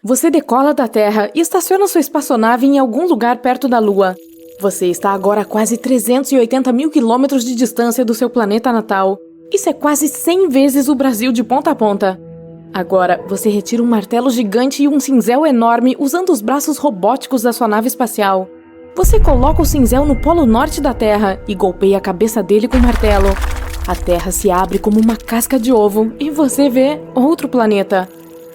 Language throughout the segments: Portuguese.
Você decola da Terra e estaciona sua espaçonave em algum lugar perto da Lua. Você está agora a quase 380 mil quilômetros de distância do seu planeta natal. Isso é quase 100 vezes o Brasil de ponta a ponta. Agora, você retira um martelo gigante e um cinzel enorme usando os braços robóticos da sua nave espacial. Você coloca o cinzel no polo norte da Terra e golpeia a cabeça dele com o martelo. A Terra se abre como uma casca de ovo e você vê outro planeta.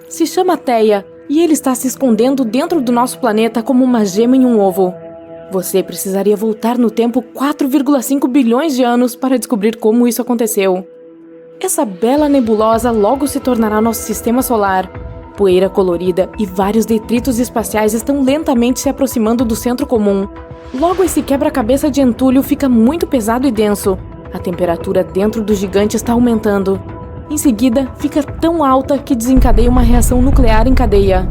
Se chama Theia e ele está se escondendo dentro do nosso planeta como uma gema em um ovo. Você precisaria voltar no tempo 4,5 bilhões de anos para descobrir como isso aconteceu. Essa bela nebulosa logo se tornará nosso sistema solar. Poeira colorida e vários detritos espaciais estão lentamente se aproximando do centro comum. Logo esse quebra-cabeça de entulho fica muito pesado e denso. A temperatura dentro do gigante está aumentando. Em seguida, fica tão alta que desencadeia uma reação nuclear em cadeia.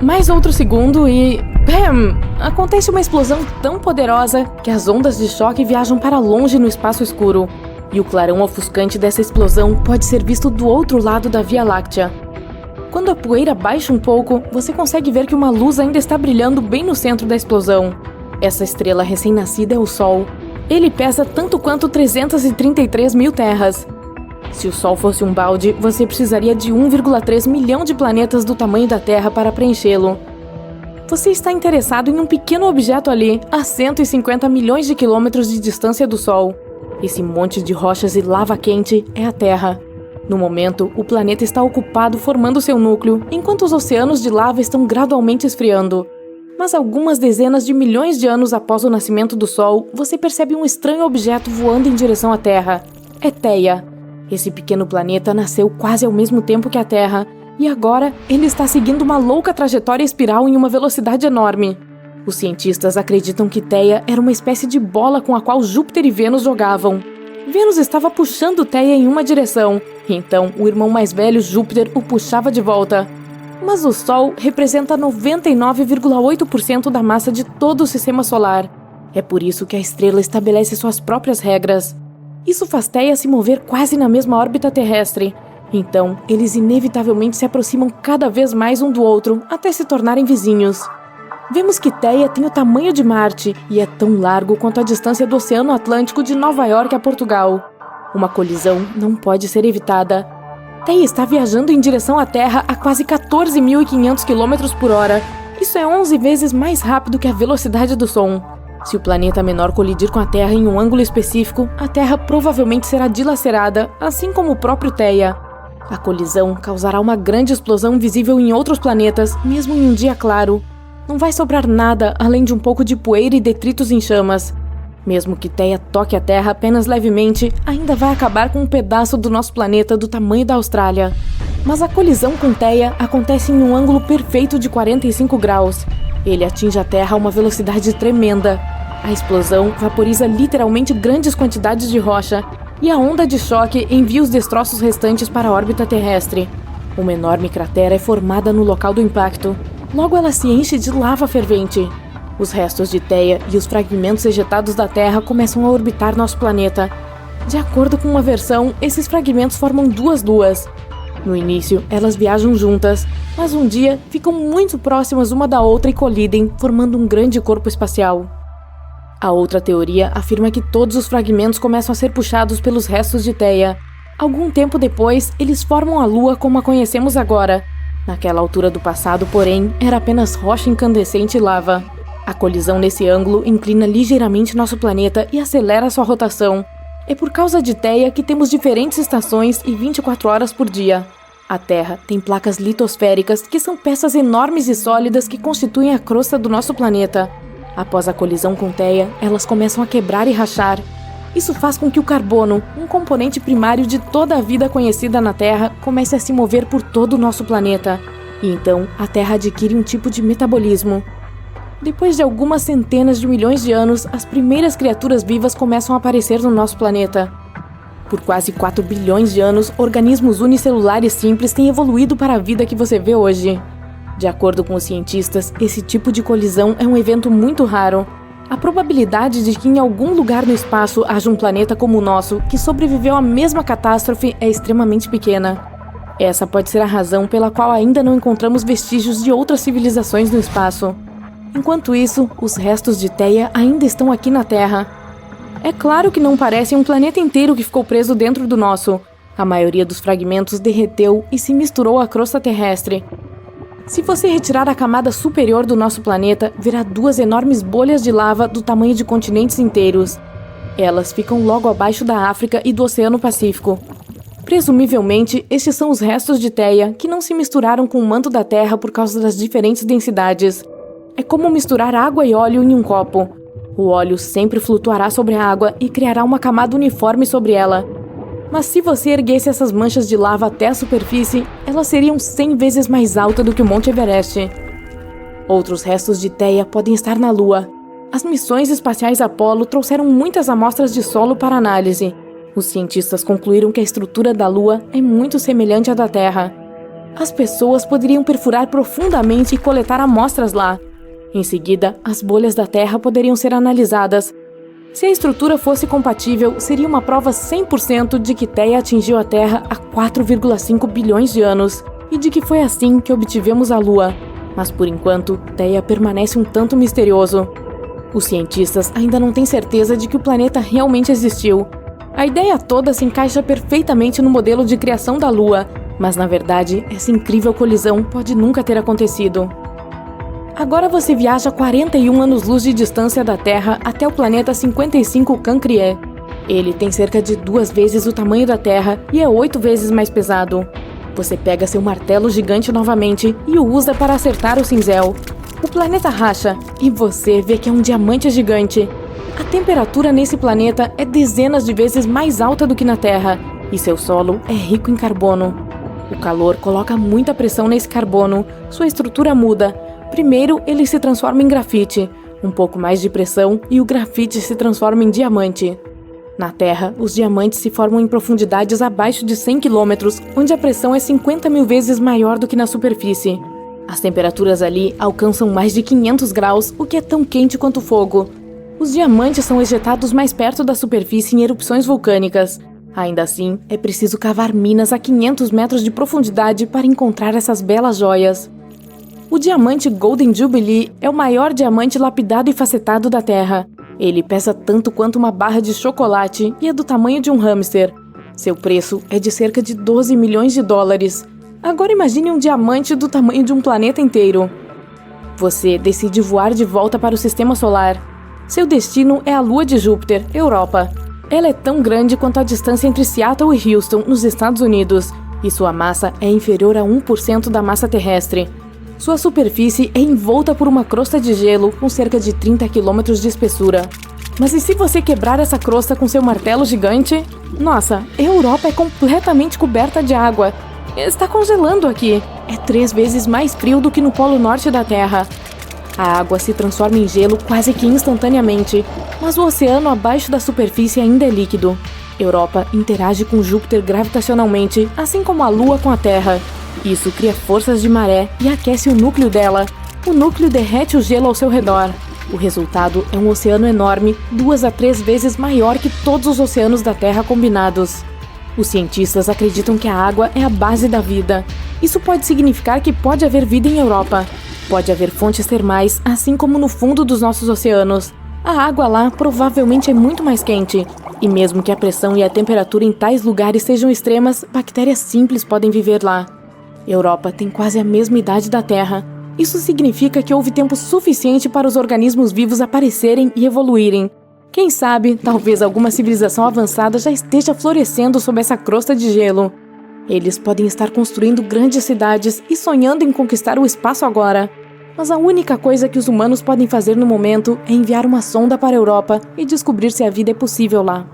Mais outro segundo e... BAM! Acontece uma explosão tão poderosa que as ondas de choque viajam para longe no espaço escuro. E o clarão ofuscante dessa explosão pode ser visto do outro lado da Via Láctea. Quando a poeira baixa um pouco, você consegue ver que uma luz ainda está brilhando bem no centro da explosão. Essa estrela recém-nascida é o Sol. Ele pesa tanto quanto 333 mil terras. Se o Sol fosse um balde, você precisaria de 1,3 milhão de planetas do tamanho da Terra para preenchê-lo. Você está interessado em um pequeno objeto ali, a 150 milhões de quilômetros de distância do Sol. Esse monte de rochas e lava quente é a Terra. No momento, o planeta está ocupado formando seu núcleo, enquanto os oceanos de lava estão gradualmente esfriando. Mas algumas dezenas de milhões de anos após o nascimento do Sol, você percebe um estranho objeto voando em direção à Terra. É Theia. Esse pequeno planeta nasceu quase ao mesmo tempo que a Terra, e agora ele está seguindo uma louca trajetória espiral em uma velocidade enorme. Os cientistas acreditam que Theia era uma espécie de bola com a qual Júpiter e Vênus jogavam. Vênus estava puxando Theia em uma direção, então o irmão mais velho, Júpiter, o puxava de volta. Mas o Sol representa 99,8% da massa de todo o sistema solar. É por isso que a estrela estabelece suas próprias regras. Isso faz Theia se mover quase na mesma órbita terrestre. Então, eles inevitavelmente se aproximam cada vez mais um do outro, até se tornarem vizinhos. Vemos que Theia tem o tamanho de Marte e é tão largo quanto a distância do Oceano Atlântico de Nova York a Portugal. Uma colisão não pode ser evitada. Theia está viajando em direção à Terra a quase 14.500 km por hora. Isso é 11 vezes mais rápido que a velocidade do som. Se o planeta menor colidir com a Terra em um ângulo específico, a Terra provavelmente será dilacerada, assim como o próprio Theia. A colisão causará uma grande explosão visível em outros planetas, mesmo em um dia claro. Não vai sobrar nada além de um pouco de poeira e detritos em chamas. Mesmo que Theia toque a Terra apenas levemente, ainda vai acabar com um pedaço do nosso planeta do tamanho da Austrália. Mas a colisão com Theia acontece em um ângulo perfeito de 45 graus. Ele atinge a Terra a uma velocidade tremenda. A explosão vaporiza literalmente grandes quantidades de rocha, e a onda de choque envia os destroços restantes para a órbita terrestre. Uma enorme cratera é formada no local do impacto. Logo ela se enche de lava fervente. Os restos de Theia e os fragmentos ejetados da Terra começam a orbitar nosso planeta. De acordo com uma versão, esses fragmentos formam duas luas. No início, elas viajam juntas, mas um dia ficam muito próximas uma da outra e colidem, formando um grande corpo espacial. A outra teoria afirma que todos os fragmentos começam a ser puxados pelos restos de Theia. Algum tempo depois, eles formam a Lua como a conhecemos agora. Naquela altura do passado, porém, era apenas rocha incandescente e lava. A colisão nesse ângulo inclina ligeiramente nosso planeta e acelera sua rotação. É por causa de Theia que temos diferentes estações e 24 horas por dia. A Terra tem placas litosféricas, que são peças enormes e sólidas que constituem a crosta do nosso planeta. Após a colisão com Theia, elas começam a quebrar e rachar. Isso faz com que o carbono, um componente primário de toda a vida conhecida na Terra, comece a se mover por todo o nosso planeta. E então, a Terra adquire um tipo de metabolismo. Depois de algumas centenas de milhões de anos, as primeiras criaturas vivas começam a aparecer no nosso planeta. Por quase 4 bilhões de anos, organismos unicelulares simples têm evoluído para a vida que você vê hoje. De acordo com os cientistas, esse tipo de colisão é um evento muito raro. A probabilidade de que em algum lugar no espaço haja um planeta como o nosso, que sobreviveu à mesma catástrofe, é extremamente pequena. Essa pode ser a razão pela qual ainda não encontramos vestígios de outras civilizações no espaço. Enquanto isso, os restos de Theia ainda estão aqui na Terra. É claro que não parece um planeta inteiro que ficou preso dentro do nosso. A maioria dos fragmentos derreteu e se misturou à crosta terrestre. Se você retirar a camada superior do nosso planeta, verá 2 enormes bolhas de lava do tamanho de continentes inteiros. Elas ficam logo abaixo da África e do Oceano Pacífico. Presumivelmente, estes são os restos de Theia que não se misturaram com o manto da Terra por causa das diferentes densidades. É como misturar água e óleo em um copo. O óleo sempre flutuará sobre a água e criará uma camada uniforme sobre ela. Mas se você erguesse essas manchas de lava até a superfície, elas seriam 100 vezes mais altas do que o Monte Everest. Outros restos de Theia podem estar na Lua. As missões espaciais Apollo trouxeram muitas amostras de solo para análise. Os cientistas concluíram que a estrutura da Lua é muito semelhante à da Terra. As pessoas poderiam perfurar profundamente e coletar amostras lá. Em seguida, as bolhas da Terra poderiam ser analisadas. Se a estrutura fosse compatível, seria uma prova 100% de que Theia atingiu a Terra há 4,5 bilhões de anos e de que foi assim que obtivemos a Lua. Mas por enquanto, Theia permanece um tanto misterioso. Os cientistas ainda não têm certeza de que o planeta realmente existiu. A ideia toda se encaixa perfeitamente no modelo de criação da Lua, mas na verdade, essa incrível colisão pode nunca ter acontecido. Agora você viaja 41 anos-luz de distância da Terra até o planeta 55 Cancrié. Ele tem cerca de 2 vezes o tamanho da Terra e é 8 vezes mais pesado. Você pega seu martelo gigante novamente e o usa para acertar o cinzel. O planeta racha e você vê que é um diamante gigante. A temperatura nesse planeta é dezenas de vezes mais alta do que na Terra e seu solo é rico em carbono. O calor coloca muita pressão nesse carbono, sua estrutura muda. Primeiro, ele se transforma em grafite, um pouco mais de pressão e o grafite se transforma em diamante. Na Terra, os diamantes se formam em profundidades abaixo de 100 km, onde a pressão é 50 mil vezes maior do que na superfície. As temperaturas ali alcançam mais de 500 graus, o que é tão quente quanto fogo. Os diamantes são ejetados mais perto da superfície em erupções vulcânicas. Ainda assim, é preciso cavar minas a 500 metros de profundidade para encontrar essas belas joias. O diamante Golden Jubilee é o maior diamante lapidado e facetado da Terra. Ele pesa tanto quanto uma barra de chocolate e é do tamanho de um hamster. Seu preço é de cerca de 12 milhões de dólares. Agora imagine um diamante do tamanho de um planeta inteiro. Você decide voar de volta para o Sistema Solar. Seu destino é a Lua de Júpiter, Europa. Ela é tão grande quanto a distância entre Seattle e Houston, nos Estados Unidos, e sua massa é inferior a 1% da massa terrestre. Sua superfície é envolta por uma crosta de gelo com cerca de 30 km de espessura. Mas e se você quebrar essa crosta com seu martelo gigante? Nossa, a Europa é completamente coberta de água. Está congelando aqui. É 3 vezes mais frio do que no Polo Norte da Terra. A água se transforma em gelo quase que instantaneamente, mas o oceano abaixo da superfície ainda é líquido. Europa interage com Júpiter gravitacionalmente, assim como a Lua com a Terra. Isso cria forças de maré e aquece o núcleo dela. O núcleo derrete o gelo ao seu redor. O resultado é um oceano enorme, 2 a 3 vezes maior que todos os oceanos da Terra combinados. Os cientistas acreditam que a água é a base da vida. Isso pode significar que pode haver vida em Europa. Pode haver fontes termais, assim como no fundo dos nossos oceanos. A água lá provavelmente é muito mais quente. E mesmo que a pressão e a temperatura em tais lugares sejam extremas, bactérias simples podem viver lá. Europa tem quase a mesma idade da Terra. Isso significa que houve tempo suficiente para os organismos vivos aparecerem e evoluírem. Quem sabe, talvez alguma civilização avançada já esteja florescendo sob essa crosta de gelo. Eles podem estar construindo grandes cidades e sonhando em conquistar o espaço agora. Mas a única coisa que os humanos podem fazer no momento é enviar uma sonda para a Europa e descobrir se a vida é possível lá.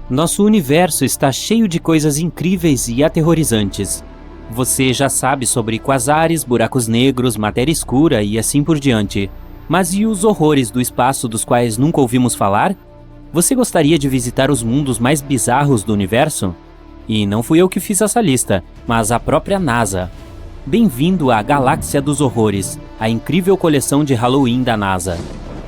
Nosso universo está cheio de coisas incríveis e aterrorizantes. Você já sabe sobre quasares, buracos negros, matéria escura e assim por diante. Mas e os horrores do espaço dos quais nunca ouvimos falar? Você gostaria de visitar os mundos mais bizarros do universo? E não fui eu que fiz essa lista, mas a própria NASA. Bem-vindo à Galáxia dos Horrores, a incrível coleção de Halloween da NASA.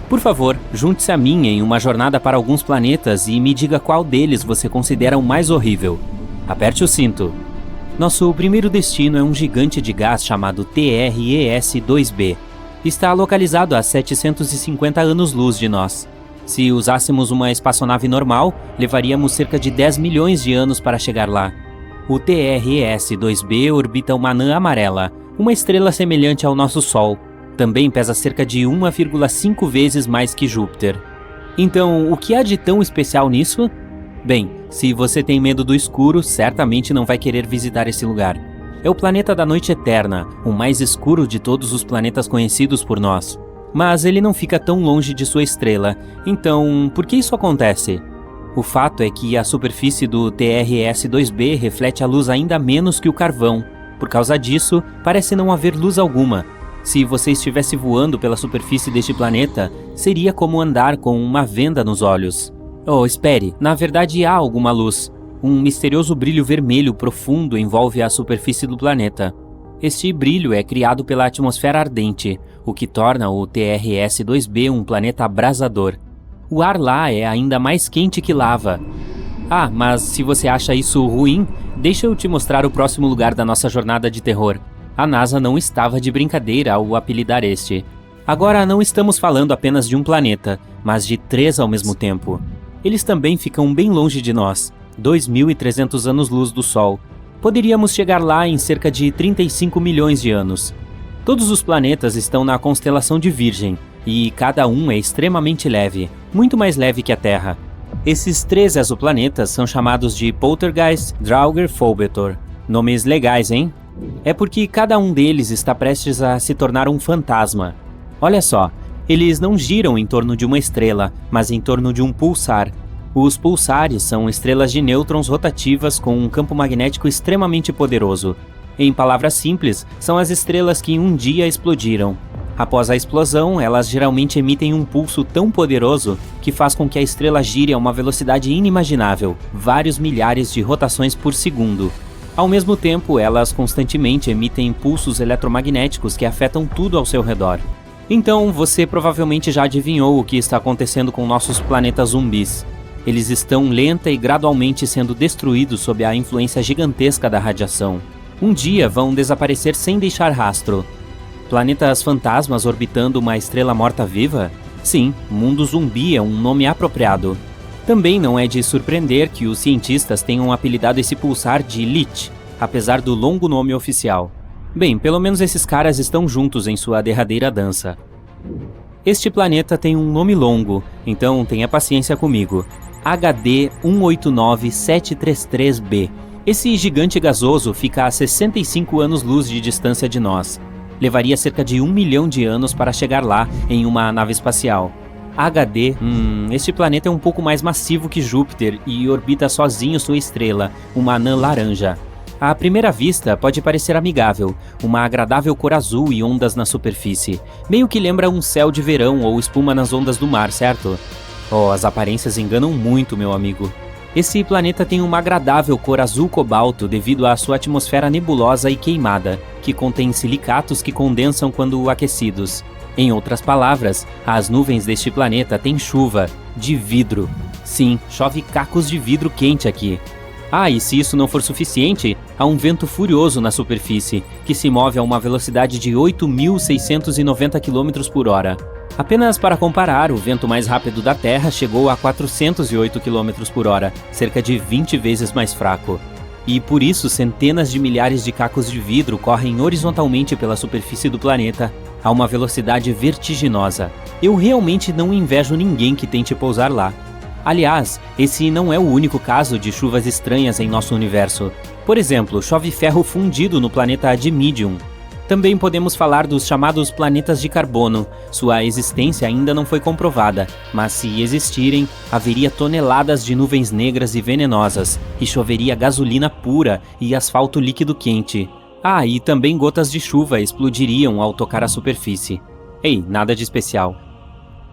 Por favor, junte-se a mim em uma jornada para alguns planetas e me diga qual deles você considera o mais horrível. Aperte o cinto. Nosso primeiro destino é um gigante de gás chamado TRES-2b. Está localizado a 750 anos-luz de nós. Se usássemos uma espaçonave normal, levaríamos cerca de 10 milhões de anos para chegar lá. O TRES-2b orbita uma anã amarela, uma estrela semelhante ao nosso Sol. Também pesa cerca de 1,5 vezes mais que Júpiter. Então, o que há de tão especial nisso? Bem, se você tem medo do escuro, certamente não vai querer visitar esse lugar. É o planeta da noite eterna, o mais escuro de todos os planetas conhecidos por nós. Mas ele não fica tão longe de sua estrela, então por que isso acontece? O fato é que a superfície do TRES-2b reflete a luz ainda menos que o carvão. Por causa disso, parece não haver luz alguma. Se você estivesse voando pela superfície deste planeta, seria como andar com uma venda nos olhos. Oh, espere, na verdade há alguma luz. Um misterioso brilho vermelho profundo envolve a superfície do planeta. Este brilho é criado pela atmosfera ardente, o que torna o TRES-2b um planeta abrasador. O ar lá é ainda mais quente que lava. Ah, mas se você acha isso ruim, deixa eu te mostrar o próximo lugar da nossa jornada de terror. A NASA não estava de brincadeira ao apelidar este. Agora não estamos falando apenas de um planeta, mas de 3 ao mesmo tempo. Eles também ficam bem longe de nós, 2.300 anos-luz do Sol. Poderíamos chegar lá em cerca de 35 milhões de anos. Todos os planetas estão na constelação de Virgem, e cada um é extremamente leve, muito mais leve que a Terra. Esses 3 exoplanetas são chamados de Poltergeist, Draugr, Phobetor. Nomes legais, hein? É porque cada um deles está prestes a se tornar um fantasma. Olha só, eles não giram em torno de uma estrela, mas em torno de um pulsar. Os pulsares são estrelas de nêutrons rotativas com um campo magnético extremamente poderoso. Em palavras simples, são as estrelas que um dia explodiram. Após a explosão, elas geralmente emitem um pulso tão poderoso que faz com que a estrela gire a uma velocidade inimaginável, vários milhares de rotações por segundo. Ao mesmo tempo, elas constantemente emitem pulsos eletromagnéticos que afetam tudo ao seu redor. Então, você provavelmente já adivinhou o que está acontecendo com nossos planetas zumbis. Eles estão lenta e gradualmente sendo destruídos sob a influência gigantesca da radiação. Um dia vão desaparecer sem deixar rastro. Planetas fantasmas orbitando uma estrela morta-viva? Sim, mundo zumbi é um nome apropriado. Também não é de surpreender que os cientistas tenham apelidado esse pulsar de Lich, apesar do longo nome oficial. Bem, pelo menos esses caras estão juntos em sua derradeira dança. Este planeta tem um nome longo, então tenha paciência comigo. HD 189733b. Esse gigante gasoso fica a 65 anos-luz de distância de nós. Levaria cerca de 1 milhão de anos para chegar lá em uma nave espacial. HD, este planeta é um pouco mais massivo que Júpiter e orbita sozinho sua estrela, uma anã laranja. À primeira vista, pode parecer amigável, uma agradável cor azul e ondas na superfície. Meio que lembra um céu de verão ou espuma nas ondas do mar, certo? Oh, as aparências enganam muito, meu amigo. Esse planeta tem uma agradável cor azul cobalto devido à sua atmosfera nebulosa e queimada, que contém silicatos que condensam quando aquecidos. Em outras palavras, as nuvens deste planeta têm chuva de vidro. Sim, chove cacos de vidro quente aqui. Ah, e se isso não for suficiente, há um vento furioso na superfície, que se move a uma velocidade de 8.690 km por hora. Apenas para comparar, o vento mais rápido da Terra chegou a 408 km por hora, cerca de 20 vezes mais fraco. E por isso centenas de milhares de cacos de vidro correm horizontalmente pela superfície do planeta a uma velocidade vertiginosa. Eu realmente não invejo ninguém que tente pousar lá. Aliás, esse não é o único caso de chuvas estranhas em nosso universo. Por exemplo, chove ferro fundido no planeta Adimidium. Também podemos falar dos chamados planetas de carbono. Sua existência ainda não foi comprovada, mas se existirem, haveria toneladas de nuvens negras e venenosas, e choveria gasolina pura e asfalto líquido quente. Ah, e também gotas de chuva explodiriam ao tocar a superfície. Ei, nada de especial.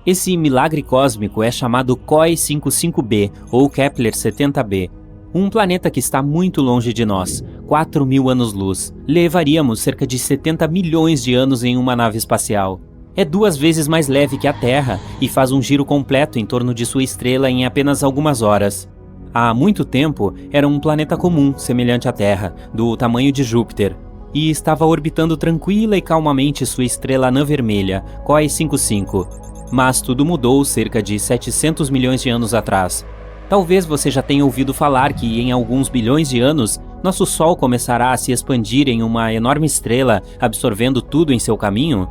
Esse milagre cósmico é chamado COI 55b ou Kepler 70b. Um planeta que está muito longe de nós, 4.000 anos-luz. Levaríamos cerca de 70 milhões de anos em uma nave espacial. É 2 vezes mais leve que a Terra e faz um giro completo em torno de sua estrela em apenas algumas horas. Há muito tempo, era um planeta comum, semelhante à Terra, do tamanho de Júpiter, e estava orbitando tranquila e calmamente sua estrela anã vermelha, COI 55. Mas tudo mudou cerca de 700 milhões de anos atrás. Talvez você já tenha ouvido falar que em alguns bilhões de anos, nosso Sol começará a se expandir em uma enorme estrela, absorvendo tudo em seu caminho?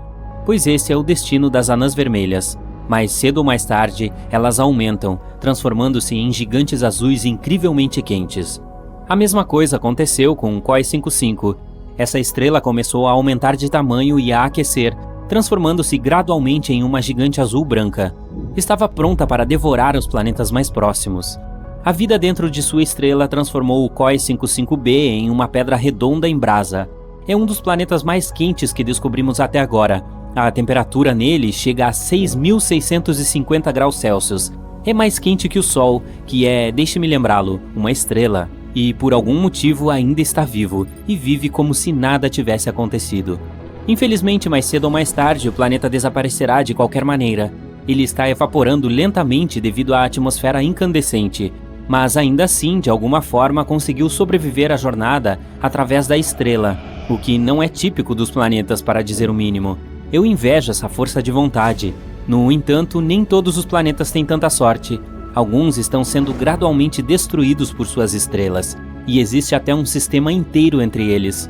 Pois esse é o destino das anãs vermelhas. Mais cedo ou mais tarde, elas aumentam, transformando-se em gigantes azuis incrivelmente quentes. A mesma coisa aconteceu com o COI 55. Essa estrela começou a aumentar de tamanho e a aquecer, transformando-se gradualmente em uma gigante azul-branca. Estava pronta para devorar os planetas mais próximos. A vida dentro de sua estrela transformou o COI 55b em uma pedra redonda em brasa. É um dos planetas mais quentes que descobrimos até agora. A temperatura nele chega a 6.650 graus Celsius. É mais quente que o Sol, que é, deixe-me lembrá-lo, uma estrela. E por algum motivo ainda está vivo, e vive como se nada tivesse acontecido. Infelizmente, mais cedo ou mais tarde, o planeta desaparecerá de qualquer maneira. Ele está evaporando lentamente devido à atmosfera incandescente, mas ainda assim, de alguma forma, conseguiu sobreviver à jornada através da estrela, o que não é típico dos planetas, para dizer o mínimo. Eu invejo essa força de vontade. No entanto, nem todos os planetas têm tanta sorte. Alguns estão sendo gradualmente destruídos por suas estrelas, e existe até um sistema inteiro entre eles.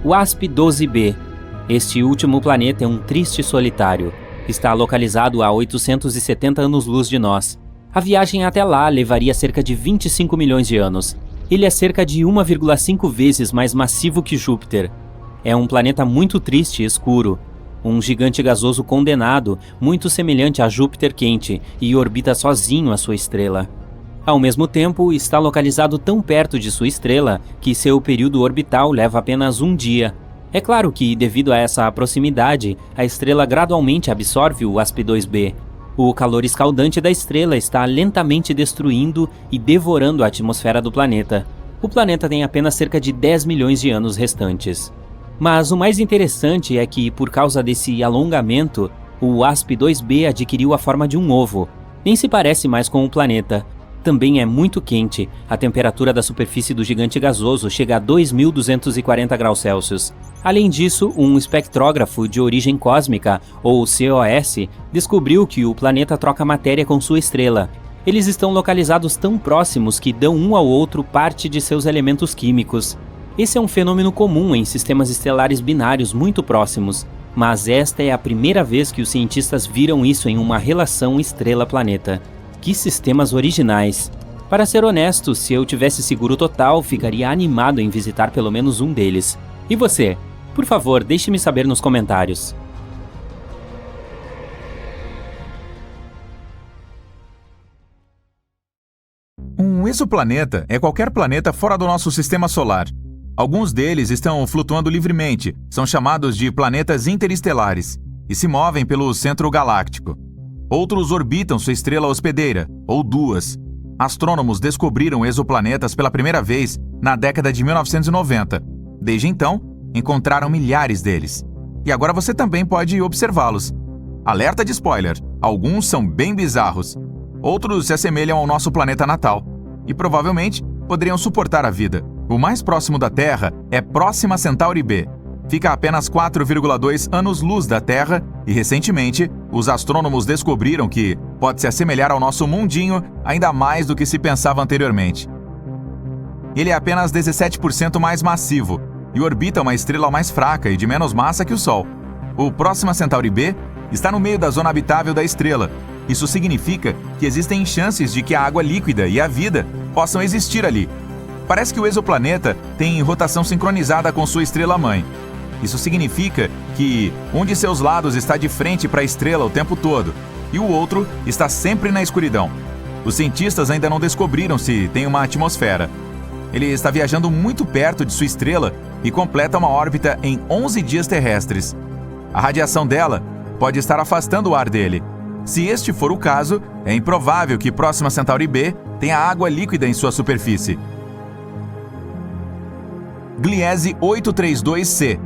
WASP-12b. Este último planeta é um triste solitário. Está localizado a 870 anos-luz de nós. A viagem até lá levaria cerca de 25 milhões de anos. Ele é cerca de 1,5 vezes mais massivo que Júpiter. É um planeta muito triste e escuro. Um gigante gasoso condenado, muito semelhante a Júpiter quente, e orbita sozinho a sua estrela. Ao mesmo tempo, está localizado tão perto de sua estrela que seu período orbital leva apenas um dia. É claro que, devido a essa proximidade, a estrela gradualmente absorve o WASP-2b. O calor escaldante da estrela está lentamente destruindo e devorando a atmosfera do planeta. O planeta tem apenas cerca de 10 milhões de anos restantes. Mas o mais interessante é que, por causa desse alongamento, o WASP-2b adquiriu a forma de um ovo. Nem se parece mais com o planeta. Também é muito quente. A temperatura da superfície do gigante gasoso chega a 2.240 graus Celsius. Além disso, um espectrógrafo de origem cósmica, ou COS, descobriu que o planeta troca matéria com sua estrela. Eles estão localizados tão próximos que dão um ao outro parte de seus elementos químicos. Esse é um fenômeno comum em sistemas estelares binários muito próximos, mas esta é a primeira vez que os cientistas viram isso em uma relação estrela-planeta. Que sistemas originais! Para ser honesto, se eu tivesse seguro total, ficaria animado em visitar pelo menos um deles. E você? Por favor, deixe-me saber nos comentários. Um exoplaneta é qualquer planeta fora do nosso sistema solar. Alguns deles estão flutuando livremente, são chamados de planetas interestelares, e se movem pelo centro galáctico. Outros orbitam sua estrela hospedeira, ou duas. Astrônomos descobriram exoplanetas pela primeira vez na década de 1990. Desde então, encontraram milhares deles. E agora você também pode observá-los. Alerta de spoiler, alguns são bem bizarros. Outros se assemelham ao nosso planeta natal, e provavelmente poderiam suportar a vida. O mais próximo da Terra é Próxima Centauri b. Fica a apenas 4,2 anos-luz da Terra e, recentemente, os astrônomos descobriram que pode se assemelhar ao nosso mundinho ainda mais do que se pensava anteriormente. Ele é apenas 17% mais massivo e orbita uma estrela mais fraca e de menos massa que o Sol. O Próxima Centauri b está no meio da zona habitável da estrela. Isso significa que existem chances de que a água líquida e a vida possam existir ali. Parece que o exoplaneta tem rotação sincronizada com sua estrela-mãe. Isso significa que um de seus lados está de frente para a estrela o tempo todo, e o outro está sempre na escuridão. Os cientistas ainda não descobriram se tem uma atmosfera. Ele está viajando muito perto de sua estrela e completa uma órbita em 11 dias terrestres. A radiação dela pode estar afastando o ar dele. Se este for o caso, é improvável que Próxima Centauri b tenha água líquida em sua superfície. Gliese 832c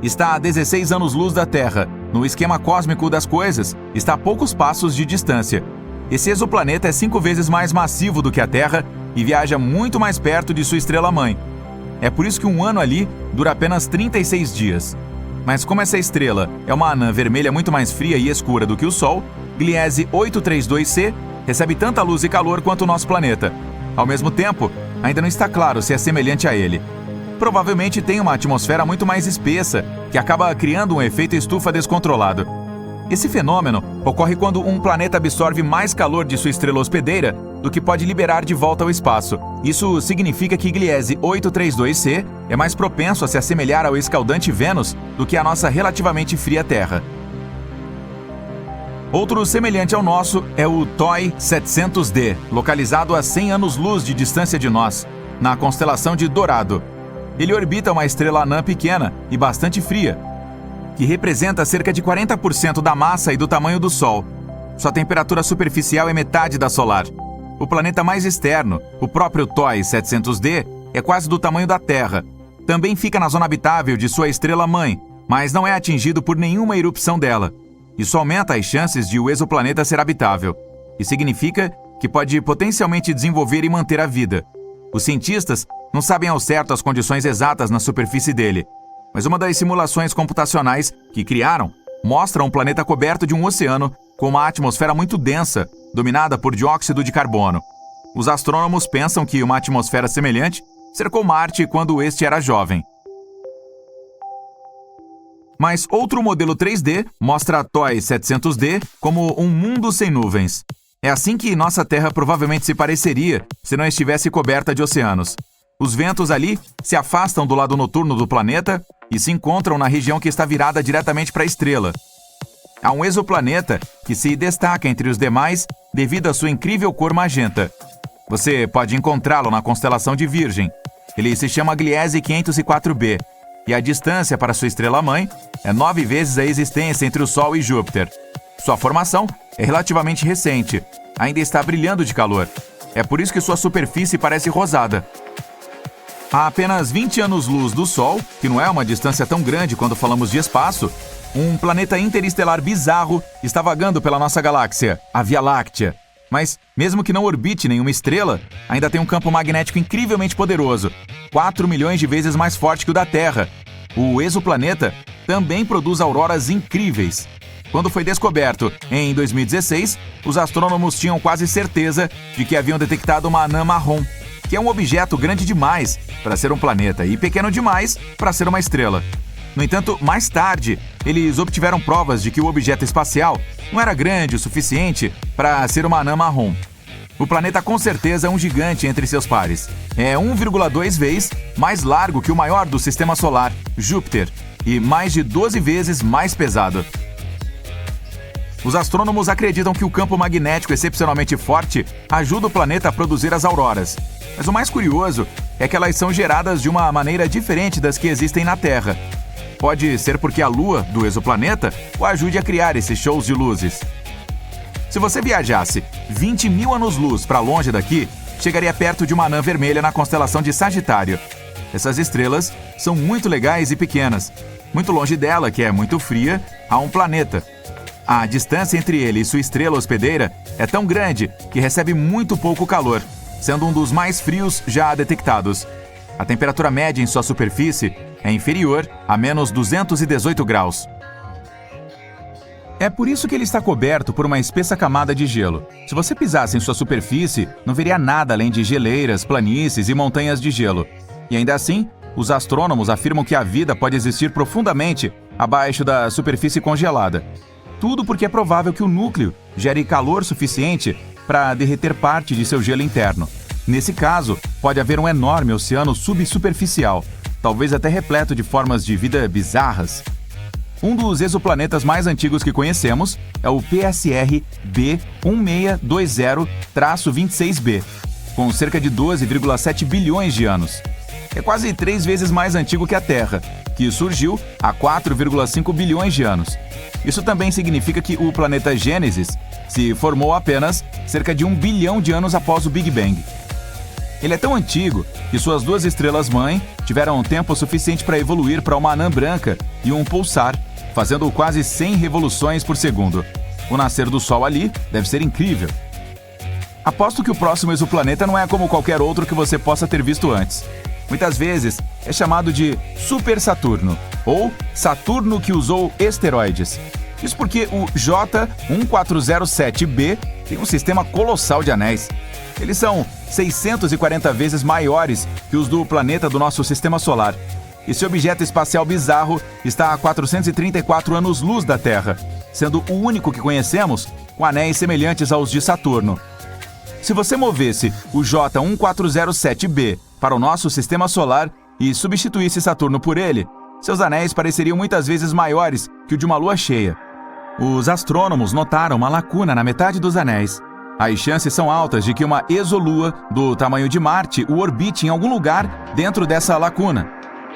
está a 16 anos-luz da Terra. No esquema cósmico das coisas, está a poucos passos de distância. Esse exoplaneta é 5 vezes mais massivo do que a Terra e viaja muito mais perto de sua estrela-mãe. É por isso que um ano ali dura apenas 36 dias. Mas como essa estrela é uma anã vermelha muito mais fria e escura do que o Sol, Gliese 832c recebe tanta luz e calor quanto o nosso planeta. Ao mesmo tempo, ainda não está claro se é semelhante a ele. Provavelmente tem uma atmosfera muito mais espessa, que acaba criando um efeito estufa descontrolado. Esse fenômeno ocorre quando um planeta absorve mais calor de sua estrela hospedeira do que pode liberar de volta ao espaço. Isso significa que Gliese 832c é mais propenso a se assemelhar ao escaldante Vênus do que a nossa relativamente fria Terra. Outro semelhante ao nosso é o TOI 700d, localizado a 100 anos-luz de distância de nós, na constelação de Dorado. Ele orbita uma estrela anã pequena e bastante fria, que representa cerca de 40% da massa e do tamanho do Sol. Sua temperatura superficial é metade da solar. O planeta mais externo, o próprio TOI 700d, é quase do tamanho da Terra. Também fica na zona habitável de sua estrela-mãe, mas não é atingido por nenhuma erupção dela. Isso aumenta as chances de o exoplaneta ser habitável, e significa que pode potencialmente desenvolver e manter a vida. Os cientistas não sabem ao certo as condições exatas na superfície dele, mas uma das simulações computacionais que criaram mostra um planeta coberto de um oceano com uma atmosfera muito densa, dominada por dióxido de carbono. Os astrônomos pensam que uma atmosfera semelhante cercou Marte quando este era jovem. Mas outro modelo 3D mostra a TOI 700d como um mundo sem nuvens. É assim que nossa Terra provavelmente se pareceria se não estivesse coberta de oceanos. Os ventos ali se afastam do lado noturno do planeta e se encontram na região que está virada diretamente para a estrela. Há um exoplaneta que se destaca entre os demais devido à sua incrível cor magenta. Você pode encontrá-lo na constelação de Virgem. Ele se chama Gliese 504b. E a distância para sua estrela-mãe é 9 vezes a existência entre o Sol e Júpiter. Sua formação é relativamente recente, ainda está brilhando de calor. É por isso que sua superfície parece rosada. A apenas 20 anos-luz do Sol, que não é uma distância tão grande quando falamos de espaço, um planeta interestelar bizarro está vagando pela nossa galáxia, a Via Láctea. Mas, mesmo que não orbite nenhuma estrela, ainda tem um campo magnético incrivelmente poderoso, 4 milhões de vezes mais forte que o da Terra. O exoplaneta também produz auroras incríveis. Quando foi descoberto, em 2016, os astrônomos tinham quase certeza de que haviam detectado uma anã marrom, que é um objeto grande demais para ser um planeta e pequeno demais para ser uma estrela. No entanto, mais tarde, eles obtiveram provas de que o objeto espacial não era grande o suficiente para ser uma anã marrom. O planeta com certeza é um gigante entre seus pares. É 1,2 vezes mais largo que o maior do Sistema Solar, Júpiter, e mais de 12 vezes mais pesado. Os astrônomos acreditam que o campo magnético excepcionalmente forte ajuda o planeta a produzir as auroras. Mas o mais curioso é que elas são geradas de uma maneira diferente das que existem na Terra. Pode ser porque a Lua do exoplaneta o ajude a criar esses shows de luzes. Se você viajasse 20 mil anos-luz para longe daqui, chegaria perto de uma anã vermelha na constelação de Sagitário. Essas estrelas são muito legais e pequenas. Muito longe dela, que é muito fria, há um planeta. A distância entre ele e sua estrela hospedeira é tão grande que recebe muito pouco calor, sendo um dos mais frios já detectados. A temperatura média em sua superfície é inferior a menos 218 graus. É por isso que ele está coberto por uma espessa camada de gelo. Se você pisasse em sua superfície, não veria nada além de geleiras, planícies e montanhas de gelo. E ainda assim, os astrônomos afirmam que a vida pode existir profundamente abaixo da superfície congelada. Tudo porque é provável que o núcleo gere calor suficiente para derreter parte de seu gelo interno. Nesse caso, pode haver um enorme oceano subsuperficial, talvez até repleto de formas de vida bizarras. Um dos exoplanetas mais antigos que conhecemos é o PSR B1620-26b, com cerca de 12,7 bilhões de anos. É quase 3 vezes mais antigo que a Terra, que surgiu há 4,5 bilhões de anos. Isso também significa que o planeta Gênesis se formou apenas cerca de 1 bilhão de anos após o Big Bang. Ele é tão antigo que suas duas estrelas-mãe tiveram tempo suficiente para evoluir para uma anã branca e um pulsar, fazendo quase 100 revoluções por segundo. O nascer do Sol ali deve ser incrível. Aposto que o próximo exoplaneta não é como qualquer outro que você possa ter visto antes. Muitas vezes é chamado de Super Saturno, ou Saturno que usou esteroides. Isso porque o J1407b tem um sistema colossal de anéis. Eles são 640 vezes maiores que os do planeta do nosso sistema solar. Esse objeto espacial bizarro está a 434 anos-luz da Terra, sendo o único que conhecemos com anéis semelhantes aos de Saturno. Se você movesse o J1407b para o nosso sistema solar e substituísse Saturno por ele, seus anéis pareceriam muitas vezes maiores que o de uma lua cheia. Os astrônomos notaram uma lacuna na metade dos anéis. As chances são altas de que uma exolua do tamanho de Marte o orbite em algum lugar dentro dessa lacuna.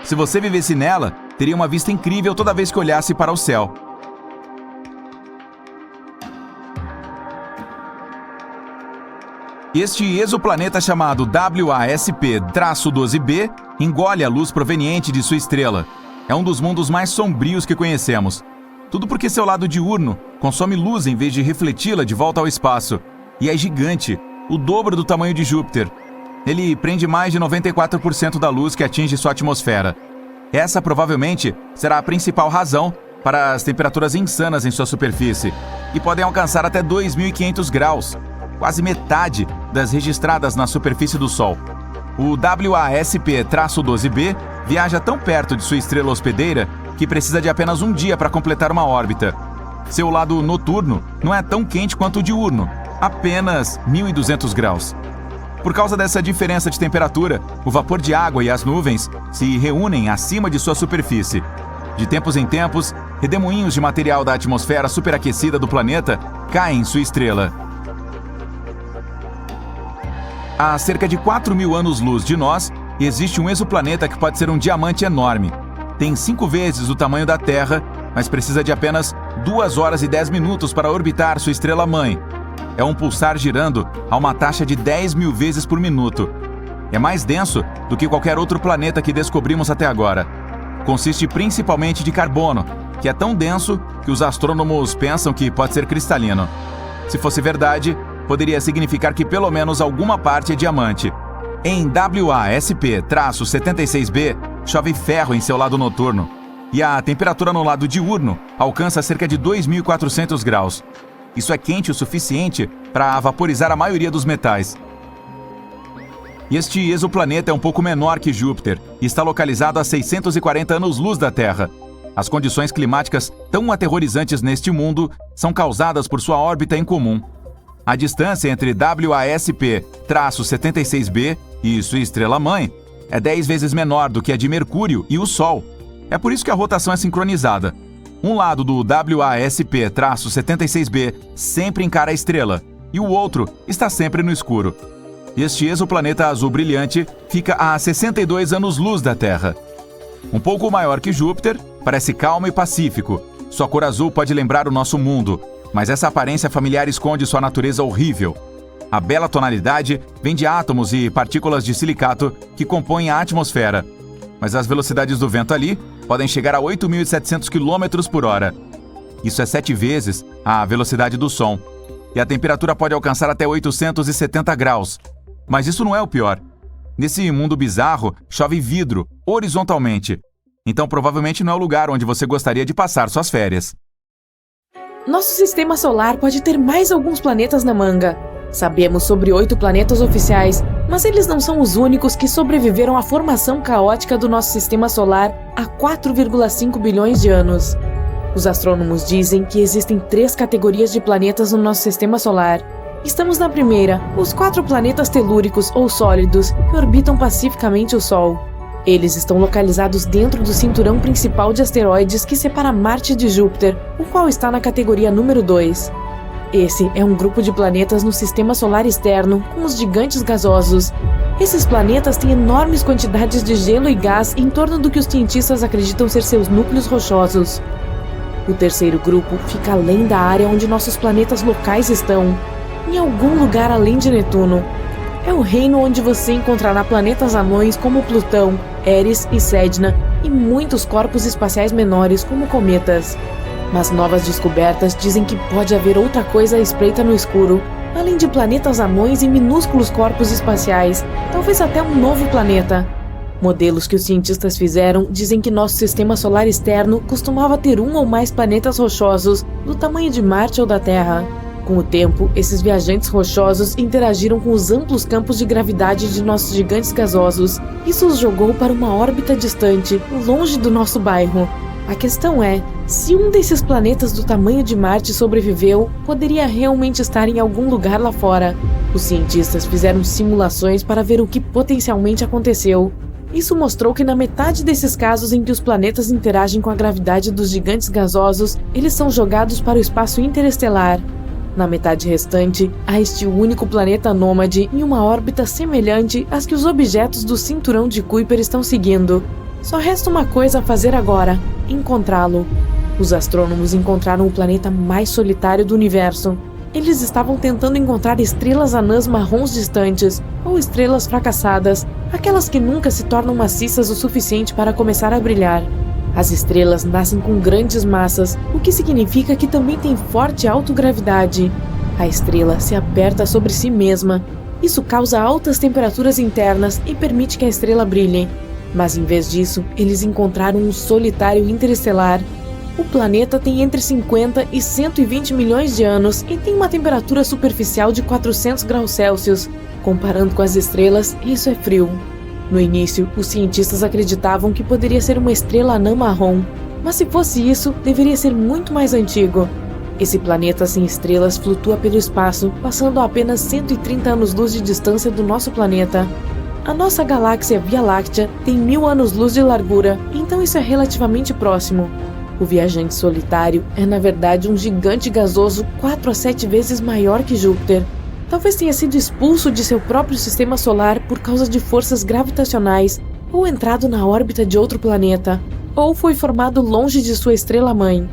Se você vivesse nela, teria uma vista incrível toda vez que olhasse para o céu. Este exoplaneta chamado WASP-12b engole a luz proveniente de sua estrela. É um dos mundos mais sombrios que conhecemos. Tudo porque seu lado diurno consome luz em vez de refleti-la de volta ao espaço. E é gigante, o dobro do tamanho de Júpiter. Ele prende mais de 94% da luz que atinge sua atmosfera. Essa provavelmente será a principal razão para as temperaturas insanas em sua superfície, e podem alcançar até 2.500 graus, quase metade das registradas na superfície do Sol. O WASP-12b viaja tão perto de sua estrela hospedeira que precisa de apenas um dia para completar uma órbita. Seu lado noturno não é tão quente quanto o diurno, apenas 1.200 graus. Por causa dessa diferença de temperatura, o vapor de água e as nuvens se reúnem acima de sua superfície. De tempos em tempos, redemoinhos de material da atmosfera superaquecida do planeta caem em sua estrela. A cerca de 4.000 anos-luz de nós, existe um exoplaneta que pode ser um diamante enorme. Tem 5 vezes o tamanho da Terra, mas precisa de apenas 2 horas e 10 minutos para orbitar sua estrela-mãe. É um pulsar girando a uma taxa de 10.000 vezes por minuto. É mais denso do que qualquer outro planeta que descobrimos até agora. Consiste principalmente de carbono, que é tão denso que os astrônomos pensam que pode ser cristalino. Se fosse verdade, poderia significar que pelo menos alguma parte é diamante. Em WASP-76b, chove ferro em seu lado noturno, e a temperatura no lado diurno alcança cerca de 2.400 graus. Isso é quente o suficiente para vaporizar a maioria dos metais. Este exoplaneta é um pouco menor que Júpiter e está localizado a 640 anos-luz da Terra. As condições climáticas tão aterrorizantes neste mundo são causadas por sua órbita incomum. A distância entre WASP-76b e sua estrela-mãe é 10 vezes menor do que a de Mercúrio e o Sol. É por isso que a rotação é sincronizada. Um lado do WASP-76b sempre encara a estrela, e o outro está sempre no escuro. Este exoplaneta azul brilhante fica a 62 anos-luz da Terra. Um pouco maior que Júpiter, parece calmo e pacífico. Sua cor azul pode lembrar o nosso mundo, mas essa aparência familiar esconde sua natureza horrível. A bela tonalidade vem de átomos e partículas de silicato que compõem a atmosfera. Mas as velocidades do vento ali podem chegar a 8.700 km por hora. Isso é 7 vezes a velocidade do som. E a temperatura pode alcançar até 870 graus. Mas isso não é o pior. Nesse mundo bizarro, chove vidro, horizontalmente. Então provavelmente não é o lugar onde você gostaria de passar suas férias. Nosso sistema solar pode ter mais alguns planetas na manga. Sabemos sobre 8 planetas oficiais, mas eles não são os únicos que sobreviveram à formação caótica do nosso sistema solar há 4,5 bilhões de anos. Os astrônomos dizem que existem 3 categorias de planetas no nosso sistema solar. Estamos na primeira, os 4 planetas telúricos ou sólidos que orbitam pacificamente o Sol. Eles estão localizados dentro do cinturão principal de asteroides que separa Marte de Júpiter, o qual está na categoria número 2. Esse é um grupo de planetas no sistema solar externo, com os gigantes gasosos. Esses planetas têm enormes quantidades de gelo e gás em torno do que os cientistas acreditam ser seus núcleos rochosos. O terceiro grupo fica além da área onde nossos planetas locais estão, em algum lugar além de Netuno. É o reino onde você encontrará planetas anões como Plutão, Eris e Sedna, e muitos corpos espaciais menores como cometas. Mas novas descobertas dizem que pode haver outra coisa à espreita no escuro, além de planetas anões e minúsculos corpos espaciais, talvez até um novo planeta. Modelos que os cientistas fizeram dizem que nosso sistema solar externo costumava ter um ou mais planetas rochosos do tamanho de Marte ou da Terra. Com o tempo, esses viajantes rochosos interagiram com os amplos campos de gravidade de nossos gigantes gasosos. Isso os jogou para uma órbita distante, longe do nosso bairro. A questão é, se um desses planetas do tamanho de Marte sobreviveu, poderia realmente estar em algum lugar lá fora. Os cientistas fizeram simulações para ver o que potencialmente aconteceu. Isso mostrou que na metade desses casos em que os planetas interagem com a gravidade dos gigantes gasosos, eles são jogados para o espaço interestelar. Na metade restante, há este único planeta nômade em uma órbita semelhante às que os objetos do cinturão de Kuiper estão seguindo. Só resta uma coisa a fazer agora: encontrá-lo. Os astrônomos encontraram o planeta mais solitário do universo. Eles estavam tentando encontrar estrelas anãs marrons distantes, ou estrelas fracassadas, aquelas que nunca se tornam maciças o suficiente para começar a brilhar. As estrelas nascem com grandes massas, o que significa que também tem forte autogravidade. A estrela se aperta sobre si mesma. Isso causa altas temperaturas internas e permite que a estrela brilhe. Mas em vez disso, eles encontraram um solitário interestelar. O planeta tem entre 50 e 120 milhões de anos e tem uma temperatura superficial de 400 graus Celsius. Comparando com as estrelas, isso é frio. No início, os cientistas acreditavam que poderia ser uma estrela anã marrom, mas se fosse isso, deveria ser muito mais antigo. Esse planeta sem estrelas flutua pelo espaço, passando a apenas 130 anos-luz de distância do nosso planeta. A nossa galáxia Via Láctea tem 1000 anos-luz de largura, então isso é relativamente próximo. O viajante solitário é, na verdade, um gigante gasoso 4 a 7 vezes maior que Júpiter. Talvez tenha sido expulso de seu próprio sistema solar por causa de forças gravitacionais, ou entrado na órbita de outro planeta, ou foi formado longe de sua estrela-mãe.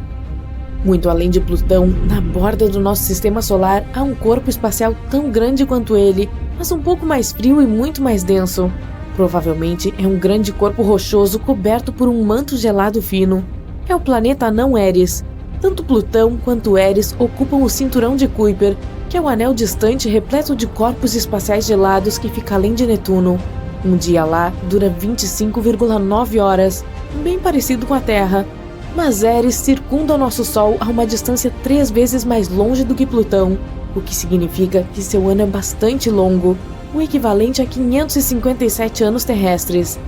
Muito além de Plutão, na borda do nosso sistema solar há um corpo espacial tão grande quanto ele, mas um pouco mais frio e muito mais denso. Provavelmente é um grande corpo rochoso coberto por um manto gelado fino. É o planeta anão Eris. Tanto Plutão quanto Eris ocupam o cinturão de Kuiper, que é um anel distante repleto de corpos espaciais gelados que fica além de Netuno. Um dia lá dura 25,9 horas, bem parecido com a Terra. Mas Eris circunda o nosso Sol a uma distância 3 vezes mais longe do que Plutão, o que significa que seu ano é bastante longo, o equivalente a 557 anos terrestres.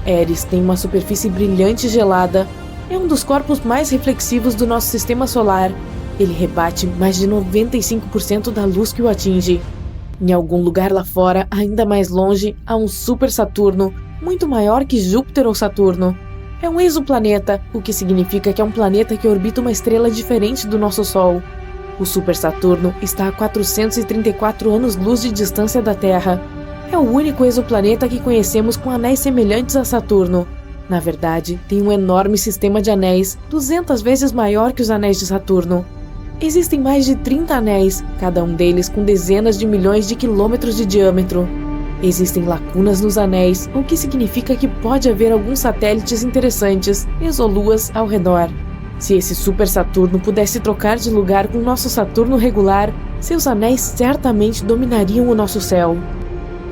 Eris tem uma superfície brilhante e gelada. É um dos corpos mais reflexivos do nosso sistema solar. Ele rebate mais de 95% da luz que o atinge. Em algum lugar lá fora, ainda mais longe, há um super Saturno, muito maior que Júpiter ou Saturno. É um exoplaneta, o que significa que é um planeta que orbita uma estrela diferente do nosso Sol. O super Saturno está a 434 anos-luz de distância da Terra. É o único exoplaneta que conhecemos com anéis semelhantes a Saturno. Na verdade, tem um enorme sistema de anéis, 200 vezes maior que os anéis de Saturno. Existem mais de 30 anéis, cada um deles com dezenas de milhões de quilômetros de diâmetro. Existem lacunas nos anéis, o que significa que pode haver alguns satélites interessantes, exoluas, ao redor. Se esse super Saturno pudesse trocar de lugar com nosso Saturno regular, seus anéis certamente dominariam o nosso céu.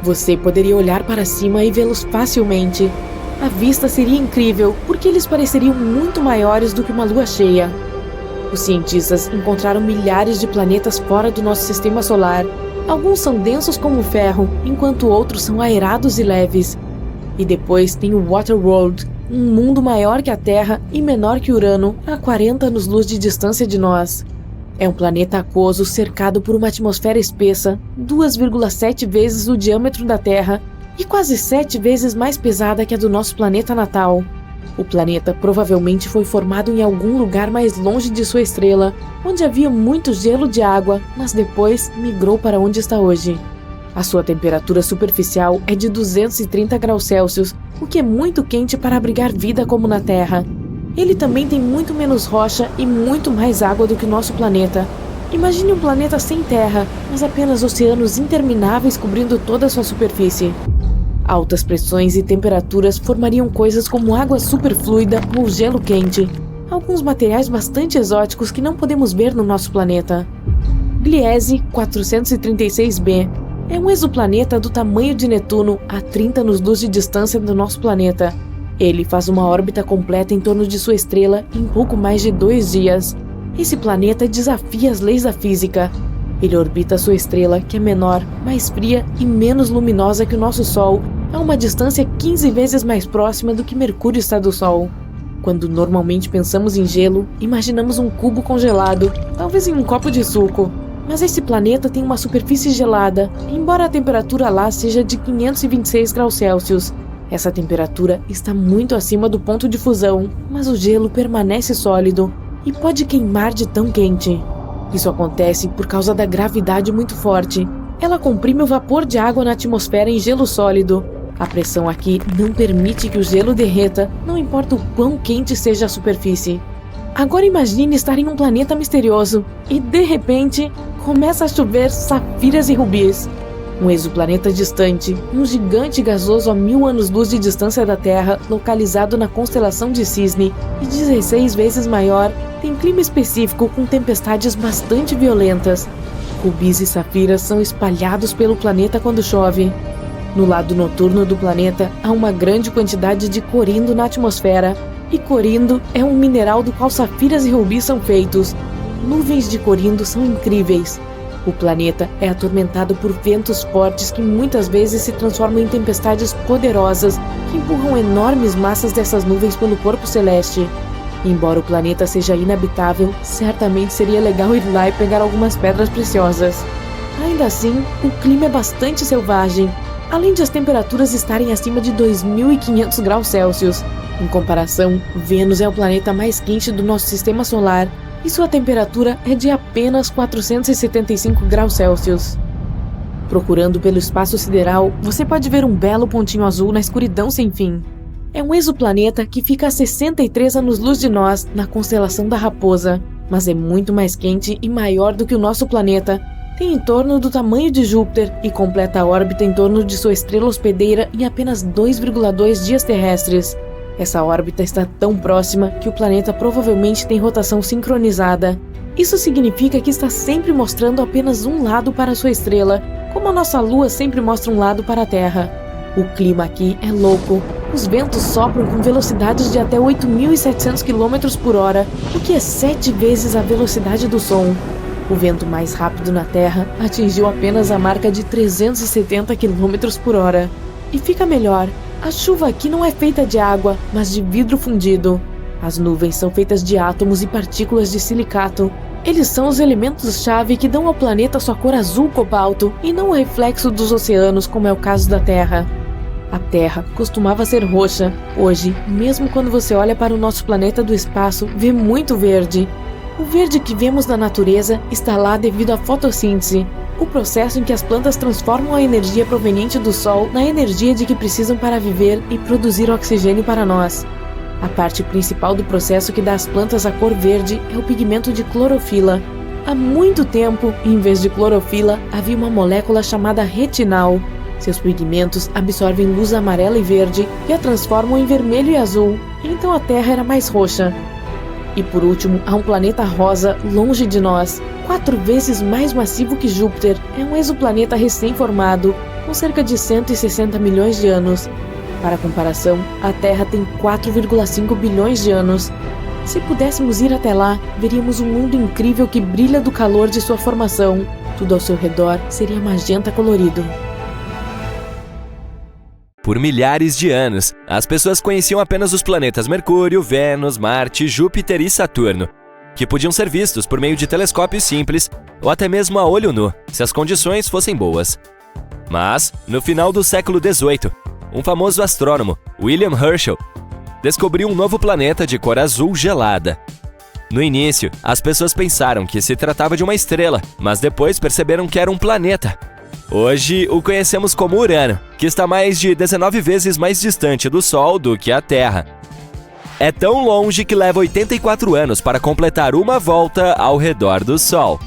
Você poderia olhar para cima e vê-los facilmente. A vista seria incrível, porque eles pareceriam muito maiores do que uma lua cheia. Os cientistas encontraram milhares de planetas fora do nosso sistema solar. Alguns são densos como ferro, enquanto outros são aerados e leves. E depois tem o Waterworld, um mundo maior que a Terra e menor que Urano, a 40 anos-luz de distância de nós. É um planeta aquoso cercado por uma atmosfera espessa, 2,7 vezes o diâmetro da Terra, e quase 7 vezes mais pesada que a do nosso planeta natal. O planeta provavelmente foi formado em algum lugar mais longe de sua estrela, onde havia muito gelo de água, mas depois migrou para onde está hoje. A sua temperatura superficial é de 230 graus Celsius, o que é muito quente para abrigar vida como na Terra. Ele também tem muito menos rocha e muito mais água do que o nosso planeta. Imagine um planeta sem terra, mas apenas oceanos intermináveis cobrindo toda a sua superfície. Altas pressões e temperaturas formariam coisas como água superfluida ou gelo quente, alguns materiais bastante exóticos que não podemos ver no nosso planeta. Gliese 436b. É um exoplaneta do tamanho de Netuno a 30 anos-luz de distância do nosso planeta. Ele faz uma órbita completa em torno de sua estrela em pouco mais de 2 dias. Esse planeta desafia as leis da física. Ele orbita sua estrela, que é menor, mais fria e menos luminosa que o nosso Sol, a uma distância 15 vezes mais próxima do que Mercúrio está do Sol. Quando normalmente pensamos em gelo, imaginamos um cubo congelado, talvez em um copo de suco. Mas esse planeta tem uma superfície gelada, embora a temperatura lá seja de 526 graus Celsius. Essa temperatura está muito acima do ponto de fusão, mas o gelo permanece sólido e pode queimar de tão quente. Isso acontece por causa da gravidade muito forte. Ela comprime o vapor de água na atmosfera em gelo sólido. A pressão aqui não permite que o gelo derreta, não importa o quão quente seja a superfície. Agora imagine estar em um planeta misterioso e, de repente, começa a chover safiras e rubis. Um exoplaneta distante, um gigante gasoso a 1000 anos-luz de distância da Terra, localizado na constelação de Cisne e 16 vezes maior, tem clima específico com tempestades bastante violentas. Rubis e safiras são espalhados pelo planeta quando chove. No lado noturno do planeta, há uma grande quantidade de corindo na atmosfera, e corindo é um mineral do qual safiras e rubis são feitos. Nuvens de corindo são incríveis. O planeta é atormentado por ventos fortes que muitas vezes se transformam em tempestades poderosas que empurram enormes massas dessas nuvens pelo corpo celeste. Embora o planeta seja inabitável, certamente seria legal ir lá e pegar algumas pedras preciosas. Ainda assim, o clima é bastante selvagem, além de as temperaturas estarem acima de 2.500 graus Celsius. Em comparação, Vênus é o planeta mais quente do nosso sistema solar e sua temperatura é de apenas 475 graus Celsius. Procurando pelo espaço sideral, você pode ver um belo pontinho azul na escuridão sem fim. É um exoplaneta que fica a 63 anos-luz de nós, na constelação da Raposa, mas é muito mais quente e maior do que o nosso planeta. Tem em torno do tamanho de Júpiter e completa a órbita em torno de sua estrela hospedeira em apenas 2,2 dias terrestres. Essa órbita está tão próxima que o planeta provavelmente tem rotação sincronizada. Isso significa que está sempre mostrando apenas um lado para sua estrela, como a nossa Lua sempre mostra um lado para a Terra. O clima aqui é louco. Os ventos sopram com velocidades de até 8.700 km por hora, o que é 7 vezes a velocidade do som. O vento mais rápido na Terra atingiu apenas a marca de 370 km por hora. E fica melhor. A chuva aqui não é feita de água, mas de vidro fundido. As nuvens são feitas de átomos e partículas de silicato. Eles são os elementos-chave que dão ao planeta sua cor azul cobalto e não o reflexo dos oceanos, como é o caso da Terra. A Terra costumava ser roxa. Hoje, mesmo quando você olha para o nosso planeta do espaço, vê muito verde. O verde que vemos na natureza está lá devido à fotossíntese, o processo em que as plantas transformam a energia proveniente do Sol na energia de que precisam para viver e produzir oxigênio para nós. A parte principal do processo que dá às plantas a cor verde é o pigmento de clorofila. Há muito tempo, em vez de clorofila, havia uma molécula chamada retinal. Seus pigmentos absorvem luz amarela e verde e a transformam em vermelho e azul, então a Terra era mais roxa. E por último, há um planeta rosa longe de nós, 4 vezes mais massivo que Júpiter. É um exoplaneta recém-formado, com cerca de 160 milhões de anos. Para comparação, a Terra tem 4,5 bilhões de anos. Se pudéssemos ir até lá, veríamos um mundo incrível que brilha do calor de sua formação. Tudo ao seu redor seria magenta colorido. Por milhares de anos, as pessoas conheciam apenas os planetas Mercúrio, Vênus, Marte, Júpiter e Saturno, que podiam ser vistos por meio de telescópios simples ou até mesmo a olho nu, se as condições fossem boas. Mas, no final do século XVIII, um famoso astrônomo, William Herschel, descobriu um novo planeta de cor azul gelada. No início, as pessoas pensaram que se tratava de uma estrela, mas depois perceberam que era um planeta. Hoje o conhecemos como Urano, que está mais de 19 vezes mais distante do Sol do que a Terra. É tão longe que leva 84 anos para completar uma volta ao redor do Sol.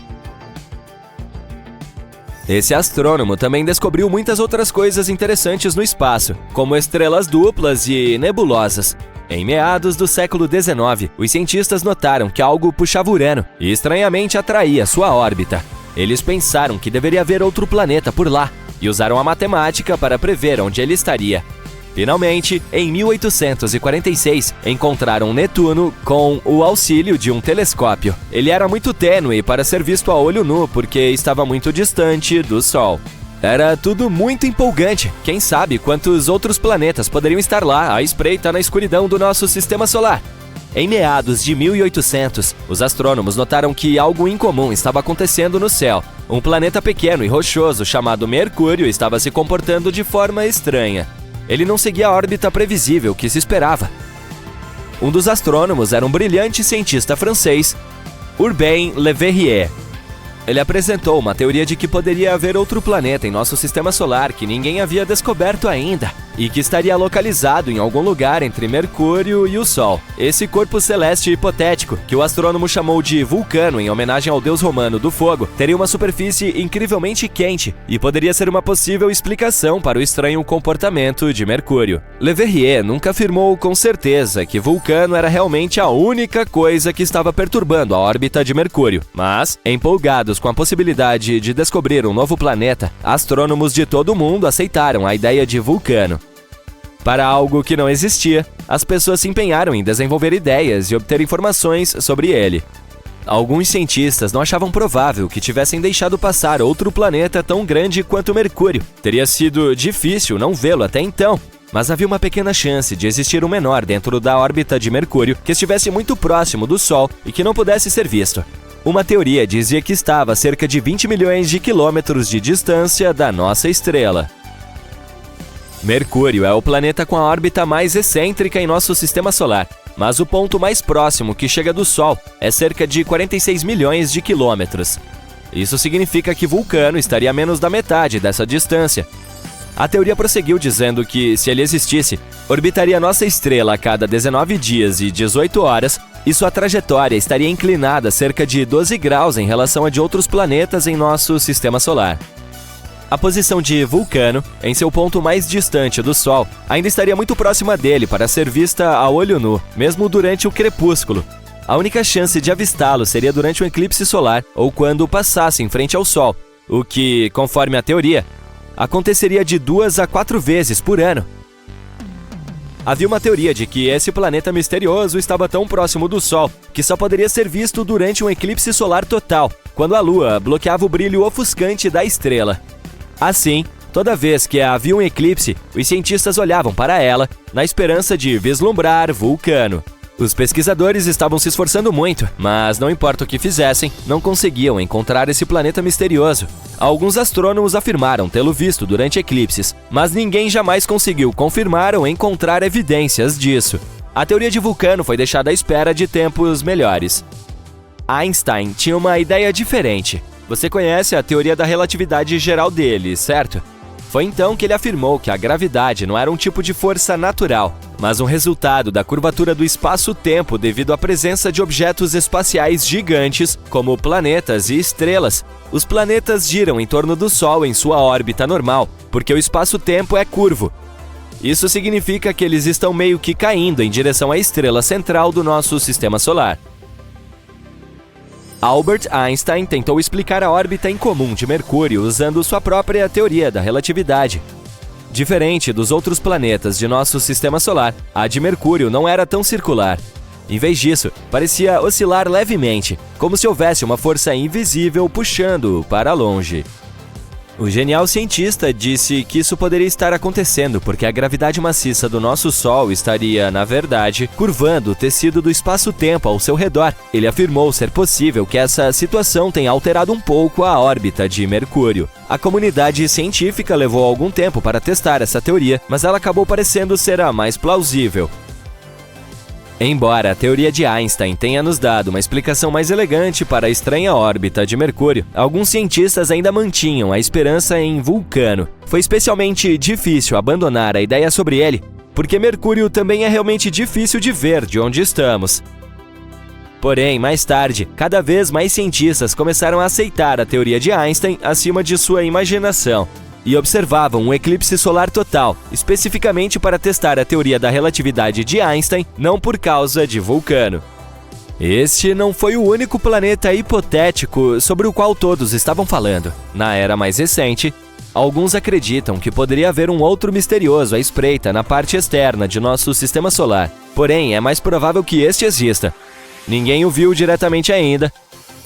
Esse astrônomo também descobriu muitas outras coisas interessantes no espaço, como estrelas duplas e nebulosas. Em meados do século XIX, os cientistas notaram que algo puxava Urano e estranhamente atraía sua órbita. Eles pensaram que deveria haver outro planeta por lá e usaram a matemática para prever onde ele estaria. Finalmente, em 1846, encontraram Netuno com o auxílio de um telescópio. Ele era muito tênue para ser visto a olho nu porque estava muito distante do Sol. Era tudo muito empolgante. Quem sabe quantos outros planetas poderiam estar lá à espreita na escuridão do nosso sistema solar? Em meados de 1800, os astrônomos notaram que algo incomum estava acontecendo no céu. Um planeta pequeno e rochoso chamado Mercúrio estava se comportando de forma estranha. Ele não seguia a órbita previsível que se esperava. Um dos astrônomos era um brilhante cientista francês, Urbain Le Verrier. Ele apresentou uma teoria de que poderia haver outro planeta em nosso sistema solar que ninguém havia descoberto ainda e que estaria localizado em algum lugar entre Mercúrio e o Sol. Esse corpo celeste hipotético, que o astrônomo chamou de Vulcano em homenagem ao deus romano do fogo, teria uma superfície incrivelmente quente e poderia ser uma possível explicação para o estranho comportamento de Mercúrio. Le Verrier nunca afirmou com certeza que Vulcano era realmente a única coisa que estava perturbando a órbita de Mercúrio, mas, empolgados com a possibilidade de descobrir um novo planeta, astrônomos de todo o mundo aceitaram a ideia de Vulcano. Para algo que não existia, as pessoas se empenharam em desenvolver ideias e obter informações sobre ele. Alguns cientistas não achavam provável que tivessem deixado passar outro planeta tão grande quanto Mercúrio. Teria sido difícil não vê-lo até então, mas havia uma pequena chance de existir um menor dentro da órbita de Mercúrio que estivesse muito próximo do Sol e que não pudesse ser visto. Uma teoria dizia que estava a cerca de 20 milhões de quilômetros de distância da nossa estrela. Mercúrio é o planeta com a órbita mais excêntrica em nosso sistema solar, mas o ponto mais próximo que chega do Sol é cerca de 46 milhões de quilômetros. Isso significa que Vulcano estaria a menos da metade dessa distância. A teoria prosseguiu dizendo que, se ele existisse, orbitaria nossa estrela a cada 19 dias e 18 horas, e sua trajetória estaria inclinada cerca de 12 graus em relação a de outros planetas em nosso sistema solar. A posição de Vulcano, em seu ponto mais distante do Sol, ainda estaria muito próxima dele para ser vista a olho nu, mesmo durante o crepúsculo. A única chance de avistá-lo seria durante um eclipse solar ou quando passasse em frente ao Sol, o que, conforme a teoria, aconteceria de 2 a 4 vezes por ano. Havia uma teoria de que esse planeta misterioso estava tão próximo do Sol que só poderia ser visto durante um eclipse solar total, quando a Lua bloqueava o brilho ofuscante da estrela. Assim, toda vez que havia um eclipse, os cientistas olhavam para ela na esperança de vislumbrar Vulcano. Os pesquisadores estavam se esforçando muito, mas não importa o que fizessem, não conseguiam encontrar esse planeta misterioso. Alguns astrônomos afirmaram tê-lo visto durante eclipses, mas ninguém jamais conseguiu confirmar ou encontrar evidências disso. A teoria de Vulcano foi deixada à espera de tempos melhores. Einstein tinha uma ideia diferente. Você conhece a teoria da relatividade geral dele, certo? Foi então que ele afirmou que a gravidade não era um tipo de força natural, mas um resultado da curvatura do espaço-tempo devido à presença de objetos espaciais gigantes, como planetas e estrelas. Os planetas giram em torno do Sol em sua órbita normal, porque o espaço-tempo é curvo. Isso significa que eles estão meio que caindo em direção à estrela central do nosso sistema solar. Albert Einstein tentou explicar a órbita incomum de Mercúrio usando sua própria teoria da relatividade. Diferente dos outros planetas de nosso sistema solar, a de Mercúrio não era tão circular. Em vez disso, parecia oscilar levemente, como se houvesse uma força invisível puxando-o para longe. O genial cientista disse que isso poderia estar acontecendo porque a gravidade maciça do nosso Sol estaria, na verdade, curvando o tecido do espaço-tempo ao seu redor. Ele afirmou ser possível que essa situação tenha alterado um pouco a órbita de Mercúrio. A comunidade científica levou algum tempo para testar essa teoria, mas ela acabou parecendo ser a mais plausível. Embora a teoria de Einstein tenha nos dado uma explicação mais elegante para a estranha órbita de Mercúrio, alguns cientistas ainda mantinham a esperança em Vulcano. Foi especialmente difícil abandonar a ideia sobre ele, porque Mercúrio também é realmente difícil de ver de onde estamos. Porém, mais tarde, cada vez mais cientistas começaram a aceitar a teoria de Einstein acima de sua imaginação e observavam um eclipse solar total, especificamente para testar a teoria da relatividade de Einstein, não por causa de Vulcano. Este não foi o único planeta hipotético sobre o qual todos estavam falando. Na era mais recente, alguns acreditam que poderia haver um outro misterioso à espreita na parte externa de nosso sistema solar. Porém, é mais provável que este exista. Ninguém o viu diretamente ainda,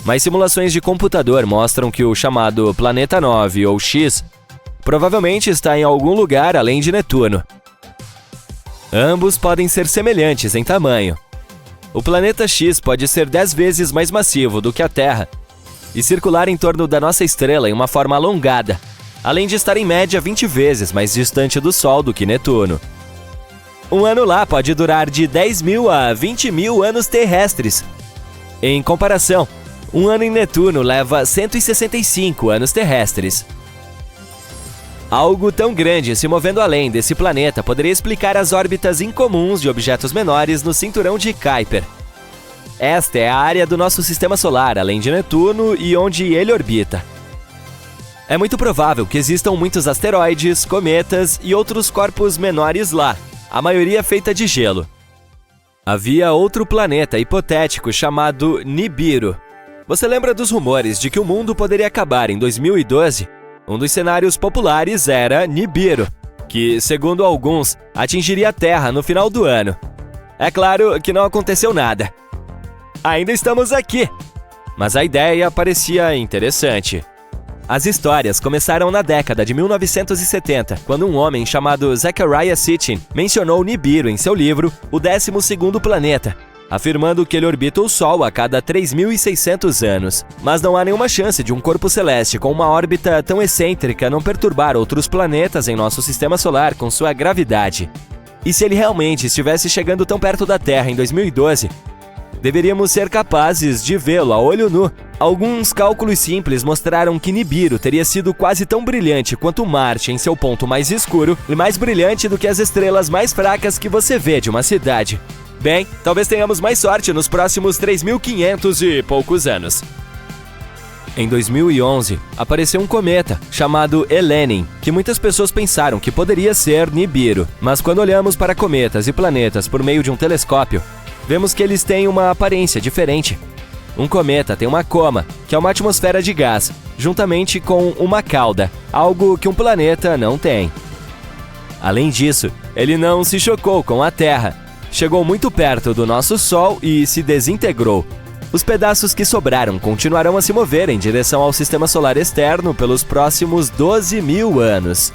mas simulações de computador mostram que o chamado Planeta 9 ou X provavelmente está em algum lugar além de Netuno. Ambos podem ser semelhantes em tamanho. O planeta X pode ser 10 vezes mais massivo do que a Terra e circular em torno da nossa estrela em uma forma alongada, além de estar em média 20 vezes mais distante do Sol do que Netuno. Um ano lá pode durar de 10 mil a 20 mil anos terrestres. Em comparação, um ano em Netuno leva 165 anos terrestres. Algo tão grande se movendo além desse planeta poderia explicar as órbitas incomuns de objetos menores no cinturão de Kuiper. Esta é a área do nosso sistema solar, além de Netuno e onde ele orbita. É muito provável que existam muitos asteroides, cometas e outros corpos menores lá, a maioria feita de gelo. Havia outro planeta hipotético chamado Nibiru. Você lembra dos rumores de que o mundo poderia acabar em 2012? Um dos cenários populares era Nibiru, que, segundo alguns, atingiria a Terra no final do ano. É claro que não aconteceu nada. Ainda estamos aqui! Mas a ideia parecia interessante. As histórias começaram na década de 1970, quando um homem chamado Zecharia Sitchin mencionou Nibiru em seu livro O 12º Planeta, afirmando que ele orbita o Sol a cada 3.600 anos. Mas não há nenhuma chance de um corpo celeste com uma órbita tão excêntrica não perturbar outros planetas em nosso sistema solar com sua gravidade. E se ele realmente estivesse chegando tão perto da Terra em 2012, deveríamos ser capazes de vê-lo a olho nu. Alguns cálculos simples mostraram que Nibiru teria sido quase tão brilhante quanto Marte em seu ponto mais escuro e mais brilhante do que as estrelas mais fracas que você vê de uma cidade. Bem, talvez tenhamos mais sorte nos próximos 3.500 e poucos anos. Em 2011, apareceu um cometa chamado Elenin, que muitas pessoas pensaram que poderia ser Nibiru. Mas quando olhamos para cometas e planetas por meio de um telescópio, vemos que eles têm uma aparência diferente. Um cometa tem uma coma, que é uma atmosfera de gás, juntamente com uma cauda, algo que um planeta não tem. Além disso, ele não se chocou com a Terra. Chegou muito perto do nosso Sol e se desintegrou. Os pedaços que sobraram continuarão a se mover em direção ao sistema solar externo pelos próximos 12 mil anos.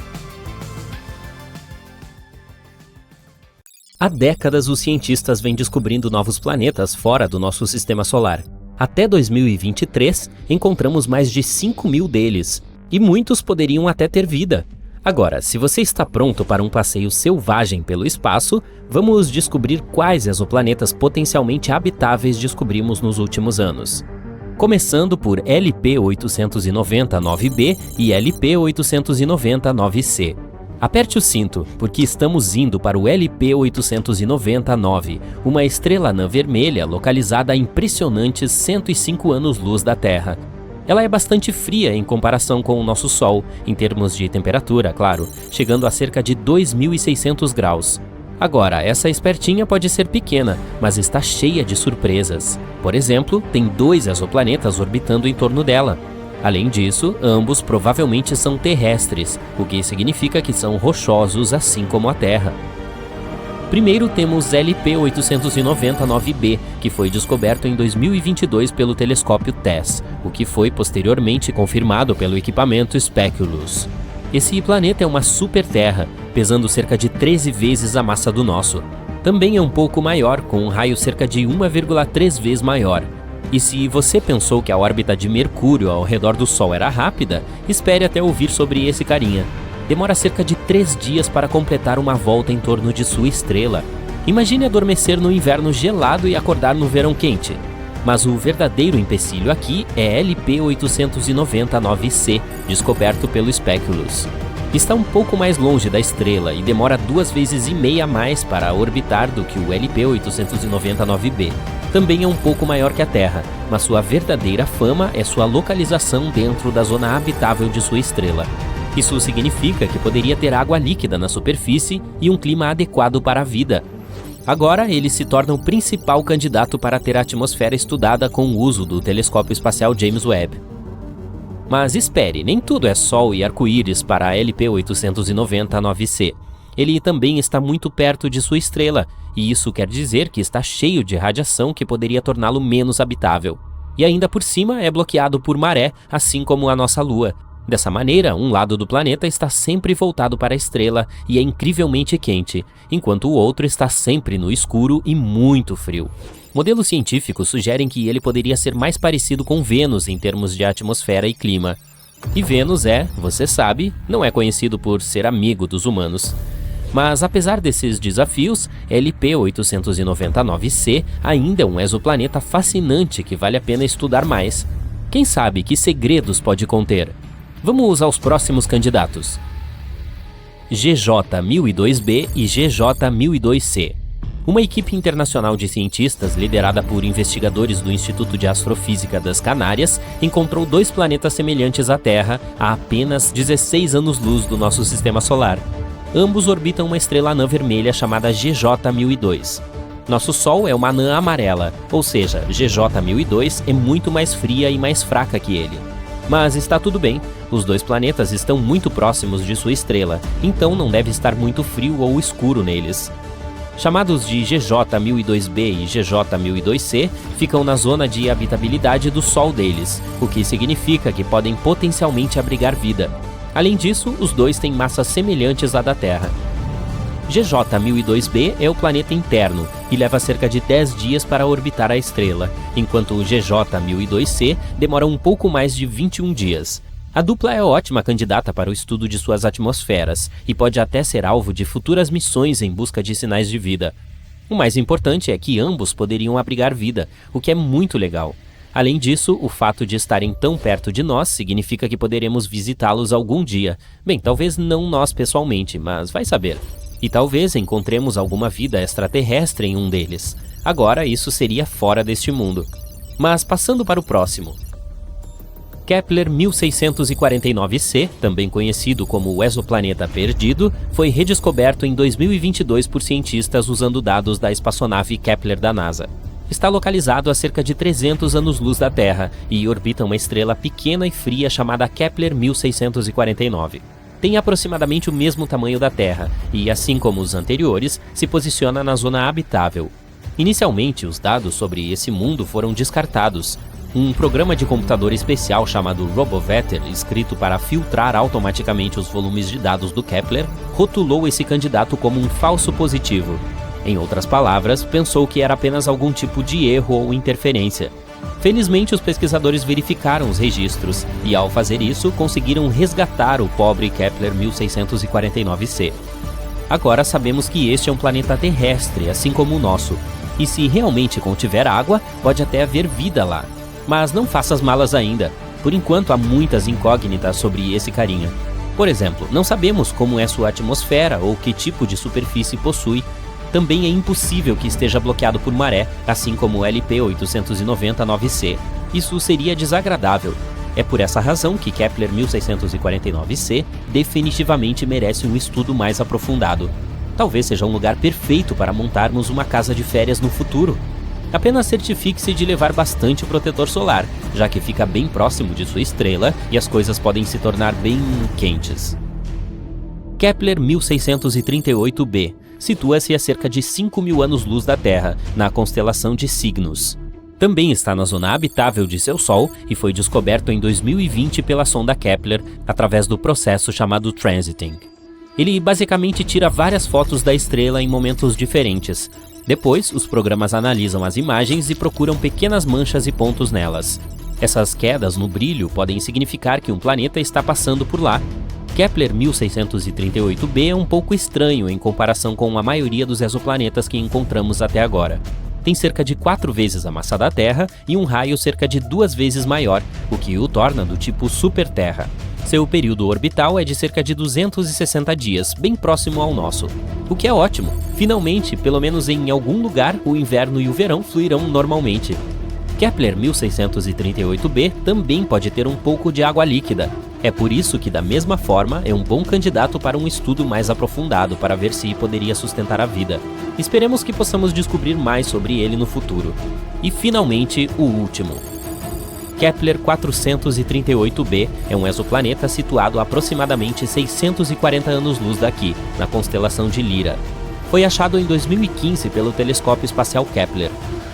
Há décadas, os cientistas vêm descobrindo novos planetas fora do nosso sistema solar. Até 2023, encontramos mais de 5.000 deles, e muitos poderiam até ter vida. Agora, se você está pronto para um passeio selvagem pelo espaço, vamos descobrir quais exoplanetas potencialmente habitáveis descobrimos nos últimos anos. Começando por LP-890-9b e LP-890-9c. Aperte o cinto, porque estamos indo para o LP-890-9, uma estrela anã vermelha localizada a impressionantes 105 anos-luz da Terra. Ela é bastante fria em comparação com o nosso Sol, em termos de temperatura, claro, chegando a cerca de 2.600 graus. Agora, essa espertinha pode ser pequena, mas está cheia de surpresas. Por exemplo, tem 2 exoplanetas orbitando em torno dela. Além disso, ambos provavelmente são terrestres, o que significa que são rochosos assim como a Terra. Primeiro temos LP-890-9b, que foi descoberto em 2022 pelo telescópio TESS, o que foi posteriormente confirmado pelo equipamento Speculus. Esse planeta é uma super-terra, pesando cerca de 13 vezes a massa do nosso. Também é um pouco maior, com um raio cerca de 1,3 vezes maior. E se você pensou que a órbita de Mercúrio ao redor do Sol era rápida, espere até ouvir sobre esse carinha. Demora cerca de 3 dias para completar uma volta em torno de sua estrela. Imagine adormecer no inverno gelado e acordar no verão quente. Mas o verdadeiro empecilho aqui é LP-890-9c, descoberto pelo Speculus. Está um pouco mais longe da estrela e demora 2,5 vezes mais para orbitar do que o LP-890-9b. Também é um pouco maior que a Terra, mas sua verdadeira fama é sua localização dentro da zona habitável de sua estrela. Isso significa que poderia ter água líquida na superfície e um clima adequado para a vida. Agora, ele se torna o principal candidato para ter a atmosfera estudada com o uso do telescópio espacial James Webb. Mas espere, nem tudo é sol e arco-íris para a LP 890-9C. Ele também está muito perto de sua estrela, e isso quer dizer que está cheio de radiação que poderia torná-lo menos habitável. E ainda por cima é bloqueado por maré, assim como a nossa Lua. Dessa maneira, um lado do planeta está sempre voltado para a estrela e é incrivelmente quente, enquanto o outro está sempre no escuro e muito frio. Modelos científicos sugerem que ele poderia ser mais parecido com Vênus em termos de atmosfera e clima. E Vênus você sabe, não é conhecido por ser amigo dos humanos. Mas apesar desses desafios, LP 899C ainda é um exoplaneta fascinante que vale a pena estudar mais. Quem sabe que segredos pode conter? Vamos aos próximos candidatos. GJ-1002b e GJ-1002c. Uma equipe internacional de cientistas liderada por investigadores do Instituto de Astrofísica das Canárias encontrou 2 planetas semelhantes à Terra a apenas 16 anos-luz do nosso sistema solar. Ambos orbitam uma estrela anã vermelha chamada GJ-1002. Nosso Sol é uma anã amarela, ou seja, GJ-1002 é muito mais fria e mais fraca que ele. Mas está tudo bem, os 2 planetas estão muito próximos de sua estrela, então não deve estar muito frio ou escuro neles. Chamados de GJ-1002b e GJ-1002c, ficam na zona de habitabilidade do Sol deles, o que significa que podem potencialmente abrigar vida. Além disso, os 2 têm massas semelhantes à da Terra. GJ-1002b é o planeta interno e leva cerca de 10 dias para orbitar a estrela, enquanto o GJ-1002c demora um pouco mais de 21 dias. A dupla é ótima candidata para o estudo de suas atmosferas e pode até ser alvo de futuras missões em busca de sinais de vida. O mais importante é que ambos poderiam abrigar vida, o que é muito legal. Além disso, o fato de estarem tão perto de nós significa que poderemos visitá-los algum dia. Bem, talvez não nós pessoalmente, mas vai saber. E talvez encontremos alguma vida extraterrestre em um deles. Agora, isso seria fora deste mundo. Mas passando para o próximo. Kepler 1649c, também conhecido como o exoplaneta perdido, foi redescoberto em 2022 por cientistas usando dados da espaçonave Kepler da NASA. Está localizado a cerca de 300 anos-luz da Terra e orbita uma estrela pequena e fria chamada Kepler 1649. Tem aproximadamente o mesmo tamanho da Terra e, assim como os anteriores, se posiciona na zona habitável. Inicialmente, os dados sobre esse mundo foram descartados. Um programa de computador especial chamado RoboVetter, escrito para filtrar automaticamente os volumes de dados do Kepler, rotulou esse candidato como um falso positivo. Em outras palavras, pensou que era apenas algum tipo de erro ou interferência. Felizmente, os pesquisadores verificaram os registros e, ao fazer isso, conseguiram resgatar o pobre Kepler 1649c. Agora sabemos que este é um planeta terrestre, assim como o nosso, e se realmente contiver água, pode até haver vida lá. Mas não faça as malas ainda. Por enquanto, há muitas incógnitas sobre esse carinha. Por exemplo, não sabemos como é sua atmosfera ou que tipo de superfície possui. Também é impossível que esteja bloqueado por maré, assim como o LP 890-9C. Isso seria desagradável. É por essa razão que Kepler 1649c definitivamente merece um estudo mais aprofundado. Talvez seja um lugar perfeito para montarmos uma casa de férias no futuro. Apenas certifique-se de levar bastante protetor solar, já que fica bem próximo de sua estrela e as coisas podem se tornar bem quentes. Kepler 1638b situa-se a cerca de 5.000 anos-luz da Terra, na constelação de Cygnus. Também está na zona habitável de seu Sol e foi descoberto em 2020 pela sonda Kepler através do processo chamado transiting. Ele basicamente tira várias fotos da estrela em momentos diferentes. Depois, os programas analisam as imagens e procuram pequenas manchas e pontos nelas. Essas quedas no brilho podem significar que um planeta está passando por lá. Kepler 1638b é um pouco estranho em comparação com a maioria dos exoplanetas que encontramos até agora. Tem cerca de 4 vezes a massa da Terra e um raio cerca de 2 vezes maior, o que o torna do tipo superterra. Seu período orbital é de cerca de 260 dias, bem próximo ao nosso. O que é ótimo. Finalmente, pelo menos em algum lugar, o inverno e o verão fluirão normalmente. Kepler 1638b também pode ter um pouco de água líquida. É por isso que, da mesma forma, é um bom candidato para um estudo mais aprofundado para ver se poderia sustentar a vida. Esperemos que possamos descobrir mais sobre ele no futuro. E, finalmente, o último. Kepler 438b é um exoplaneta situado a aproximadamente 640 anos-luz daqui, na constelação de Lyra. Foi achado em 2015 pelo telescópio espacial Kepler.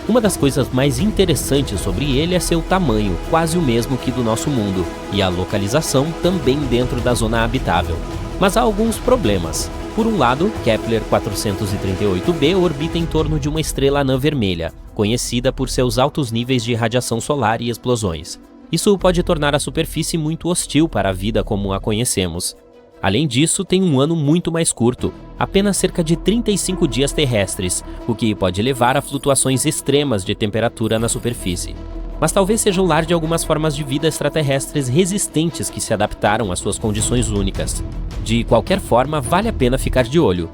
Uma das coisas mais interessantes sobre ele é seu tamanho, quase o mesmo que do nosso mundo, e a localização também dentro da zona habitável. Mas há alguns problemas. Por um lado, Kepler 438b orbita em torno de uma estrela anã vermelha, conhecida por seus altos níveis de radiação solar e explosões. Isso pode tornar a superfície muito hostil para a vida como a conhecemos. Além disso, tem um ano muito mais curto, apenas cerca de 35 dias terrestres, o que pode levar a flutuações extremas de temperatura na superfície. Mas talvez seja o lar de algumas formas de vida extraterrestres resistentes que se adaptaram às suas condições únicas. De qualquer forma, vale a pena ficar de olho.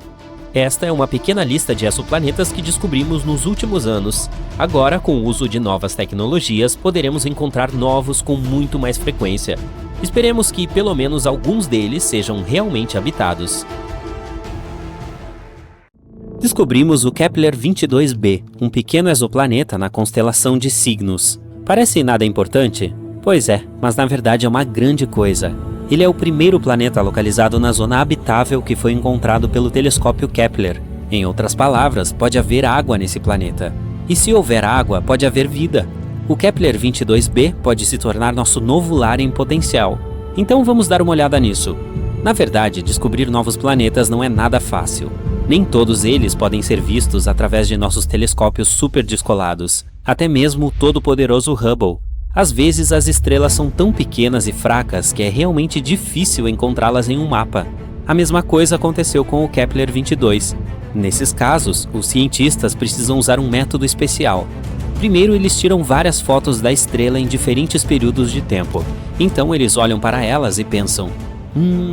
Esta é uma pequena lista de exoplanetas que descobrimos nos últimos anos. Agora, com o uso de novas tecnologias, poderemos encontrar novos com muito mais frequência. Esperemos que pelo menos alguns deles sejam realmente habitados. Descobrimos o Kepler 22b, um pequeno exoplaneta na constelação de Cygnus. Parece nada importante? Pois é, mas na verdade é uma grande coisa. Ele é o primeiro planeta localizado na zona habitável que foi encontrado pelo telescópio Kepler. Em outras palavras, pode haver água nesse planeta. E se houver água, pode haver vida. O Kepler 22b pode se tornar nosso novo lar em potencial. Então vamos dar uma olhada nisso. Na verdade, descobrir novos planetas não é nada fácil. Nem todos eles podem ser vistos através de nossos telescópios super descolados, até mesmo o todo-poderoso Hubble. Às vezes as estrelas são tão pequenas e fracas que é realmente difícil encontrá-las em um mapa. A mesma coisa aconteceu com o Kepler 22. Nesses casos, os cientistas precisam usar um método especial. Primeiro, eles tiram várias fotos da estrela em diferentes períodos de tempo. Então eles olham para elas e pensam: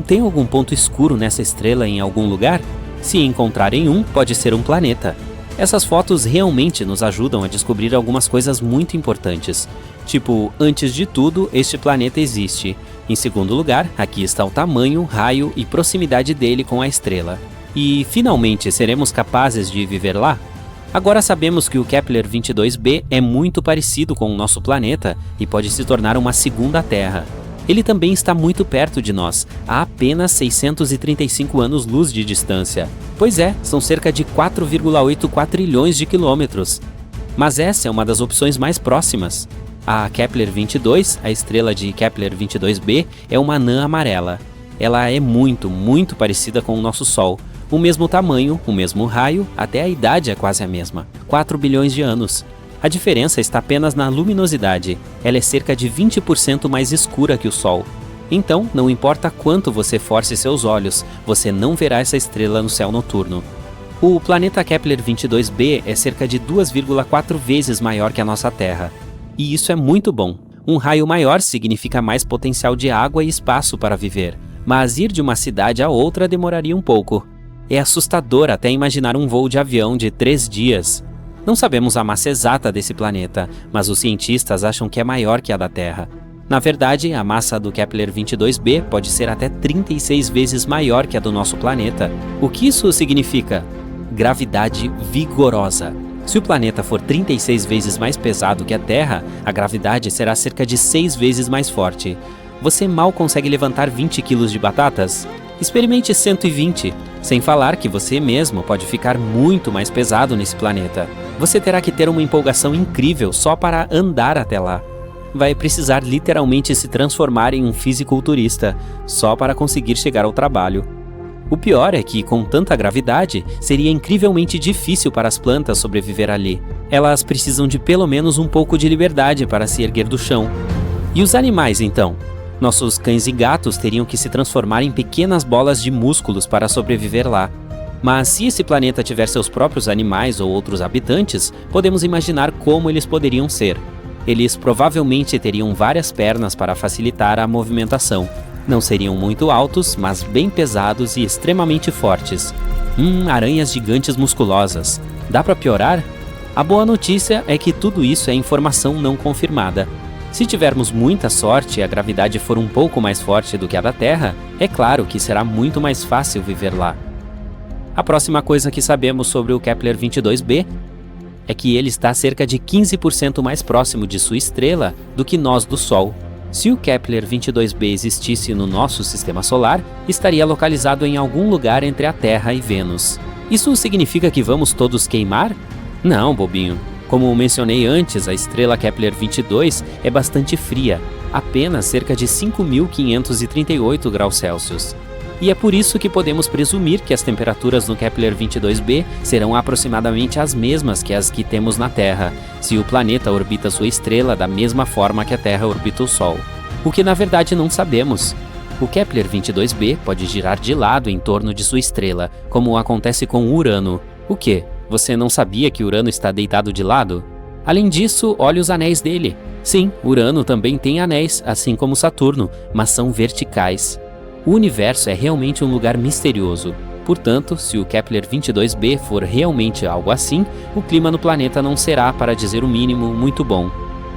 tem algum ponto escuro nessa estrela em algum lugar? Se encontrarem um, pode ser um planeta. Essas fotos realmente nos ajudam a descobrir algumas coisas muito importantes. Tipo, antes de tudo, este planeta existe. Em segundo lugar, aqui está o tamanho, raio e proximidade dele com a estrela. E, finalmente, seremos capazes de viver lá? Agora sabemos que o Kepler 22b é muito parecido com o nosso planeta e pode se tornar uma segunda Terra. Ele também está muito perto de nós, a apenas 635 anos-luz de distância. Pois é, são cerca de 4,8 quatrilhões de quilômetros. Mas essa é uma das opções mais próximas. A Kepler 22, a estrela de Kepler 22b, é uma anã amarela. Ela é muito parecida com o nosso Sol. O mesmo tamanho, o mesmo raio, até a idade é quase a mesma, 4 bilhões de anos. A diferença está apenas na luminosidade. Ela é cerca de 20% mais escura que o Sol. Então, não importa quanto você force seus olhos, você não verá essa estrela no céu noturno. O planeta Kepler 22b é cerca de 2,4 vezes maior que a nossa Terra. E isso é muito bom. Um raio maior significa mais potencial de água e espaço para viver. Mas ir de uma cidade a outra demoraria um pouco. É assustador até imaginar um voo de avião de 3 dias. Não sabemos a massa exata desse planeta, mas os cientistas acham que é maior que a da Terra. Na verdade, a massa do Kepler 22b pode ser até 36 vezes maior que a do nosso planeta. O que isso significa? Gravidade vigorosa. Se o planeta for 36 vezes mais pesado que a Terra, a gravidade será cerca de 6 vezes mais forte. Você mal consegue levantar 20 quilos de batatas? Experimente 120, sem falar que você mesmo pode ficar muito mais pesado nesse planeta. Você terá que ter uma empolgação incrível só para andar até lá. Vai precisar literalmente se transformar em um fisiculturista, só para conseguir chegar ao trabalho. O pior é que, com tanta gravidade, seria incrivelmente difícil para as plantas sobreviver ali. Elas precisam de pelo menos um pouco de liberdade para se erguer do chão. E os animais, então? Nossos cães e gatos teriam que se transformar em pequenas bolas de músculos para sobreviver lá. Mas se esse planeta tiver seus próprios animais ou outros habitantes, podemos imaginar como eles poderiam ser. Eles provavelmente teriam várias pernas para facilitar a movimentação. Não seriam muito altos, mas bem pesados e extremamente fortes. Aranhas gigantes musculosas. Dá para piorar? A boa notícia é que tudo isso é informação não confirmada. Se tivermos muita sorte e a gravidade for um pouco mais forte do que a da Terra, é claro que será muito mais fácil viver lá. A próxima coisa que sabemos sobre o Kepler 22b é que ele está cerca de 15% mais próximo de sua estrela do que nós do Sol. Se o Kepler 22b existisse no nosso sistema solar, estaria localizado em algum lugar entre a Terra e Vênus. Isso significa que vamos todos queimar? Não, bobinho. Como mencionei antes, a estrela Kepler 22 é bastante fria, apenas cerca de 5.538 graus Celsius. E é por isso que podemos presumir que as temperaturas no Kepler 22b serão aproximadamente as mesmas que as que temos na Terra, se o planeta orbita sua estrela da mesma forma que a Terra orbita o Sol. O que na verdade não sabemos. O Kepler 22b pode girar de lado em torno de sua estrela, como acontece com Urano. O quê? Você não sabia que Urano está deitado de lado? Além disso, olhe os anéis dele. Sim, Urano também tem anéis, assim como Saturno, mas são verticais. O universo é realmente um lugar misterioso. Portanto, se o Kepler 22b for realmente algo assim, o clima no planeta não será, para dizer o mínimo, muito bom.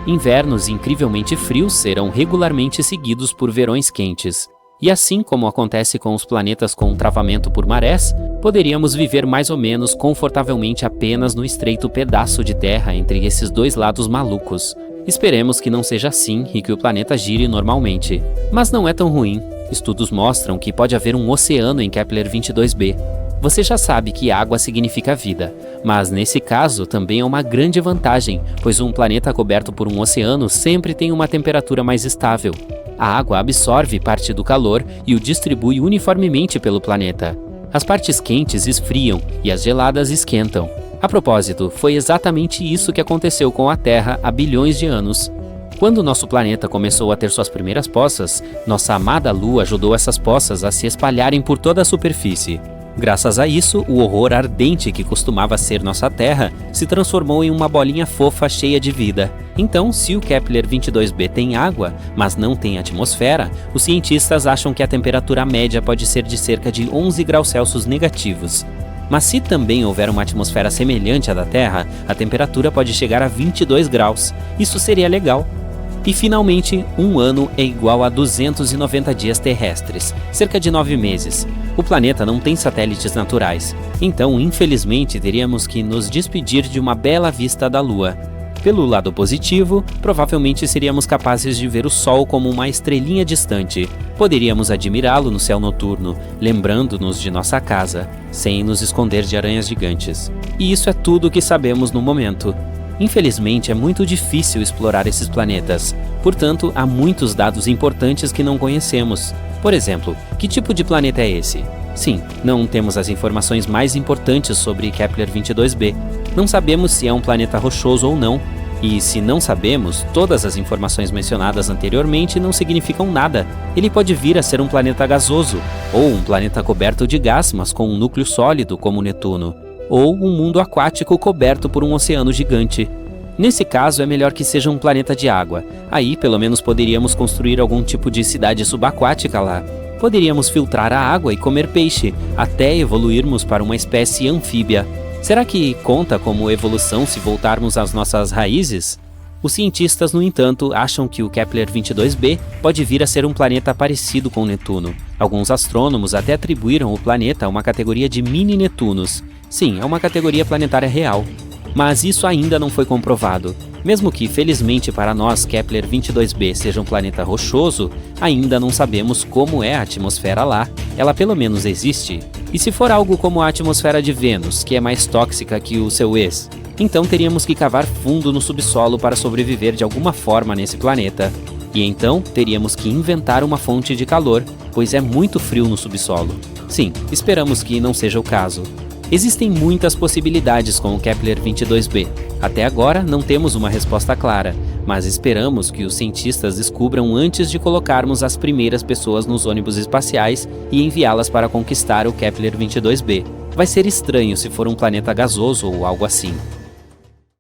Invernos incrivelmente frios serão regularmente seguidos por verões quentes. E assim como acontece com os planetas com travamento por marés, poderíamos viver mais ou menos confortavelmente apenas no estreito pedaço de terra entre esses dois lados malucos. Esperemos que não seja assim e que o planeta gire normalmente. Mas não é tão ruim. Estudos mostram que pode haver um oceano em Kepler 22b. Você já sabe que água significa vida, mas nesse caso também é uma grande vantagem, pois um planeta coberto por um oceano sempre tem uma temperatura mais estável. A água absorve parte do calor e o distribui uniformemente pelo planeta. As partes quentes esfriam e as geladas esquentam. A propósito, foi exatamente isso que aconteceu com a Terra há bilhões de anos. Quando nosso planeta começou a ter suas primeiras poças, nossa amada Lua ajudou essas poças a se espalharem por toda a superfície. Graças a isso, o horror ardente que costumava ser nossa Terra se transformou em uma bolinha fofa cheia de vida. Então, se o Kepler 22b tem água, mas não tem atmosfera, os cientistas acham que a temperatura média pode ser de cerca de 11 graus Celsius negativos. Mas se também houver uma atmosfera semelhante à da Terra, a temperatura pode chegar a 22 graus. Isso seria legal. E finalmente, um ano é igual a 290 dias terrestres, cerca de 9 meses. O planeta não tem satélites naturais, então infelizmente teríamos que nos despedir de uma bela vista da Lua. Pelo lado positivo, provavelmente seríamos capazes de ver o Sol como uma estrelinha distante. Poderíamos admirá-lo no céu noturno, lembrando-nos de nossa casa, sem nos esconder de aranhas gigantes. E isso é tudo o que sabemos no momento. Infelizmente, é muito difícil explorar esses planetas, portanto, há muitos dados importantes que não conhecemos. Por exemplo, que tipo de planeta é esse? Sim, não temos as informações mais importantes sobre Kepler 22b. Não sabemos se é um planeta rochoso ou não, e se não sabemos, todas as informações mencionadas anteriormente não significam nada. Ele pode vir a ser um planeta gasoso, ou um planeta coberto de gás, mas com um núcleo sólido como Netuno, ou um mundo aquático coberto por um oceano gigante. Nesse caso, é melhor que seja um planeta de água. Aí, pelo menos, poderíamos construir algum tipo de cidade subaquática lá. Poderíamos filtrar a água e comer peixe, até evoluirmos para uma espécie anfíbia. Será que conta como evolução se voltarmos às nossas raízes? Os cientistas, no entanto, acham que o Kepler 22b pode vir a ser um planeta parecido com Netuno. Alguns astrônomos até atribuíram o planeta a uma categoria de mini-Netunos. Sim, é uma categoria planetária real. Mas isso ainda não foi comprovado. Mesmo que, felizmente para nós, Kepler 22b seja um planeta rochoso, ainda não sabemos como é a atmosfera lá. Ela pelo menos existe. E se for algo como a atmosfera de Vênus, que é mais tóxica que o seu ex, então teríamos que cavar fundo no subsolo para sobreviver de alguma forma nesse planeta. E então teríamos que inventar uma fonte de calor, pois é muito frio no subsolo. Sim, esperamos que não seja o caso. Existem muitas possibilidades com o Kepler 22b. Até agora não temos uma resposta clara, mas esperamos que os cientistas descubram antes de colocarmos as primeiras pessoas nos ônibus espaciais e enviá-las para conquistar o Kepler 22b. Vai ser estranho se for um planeta gasoso ou algo assim.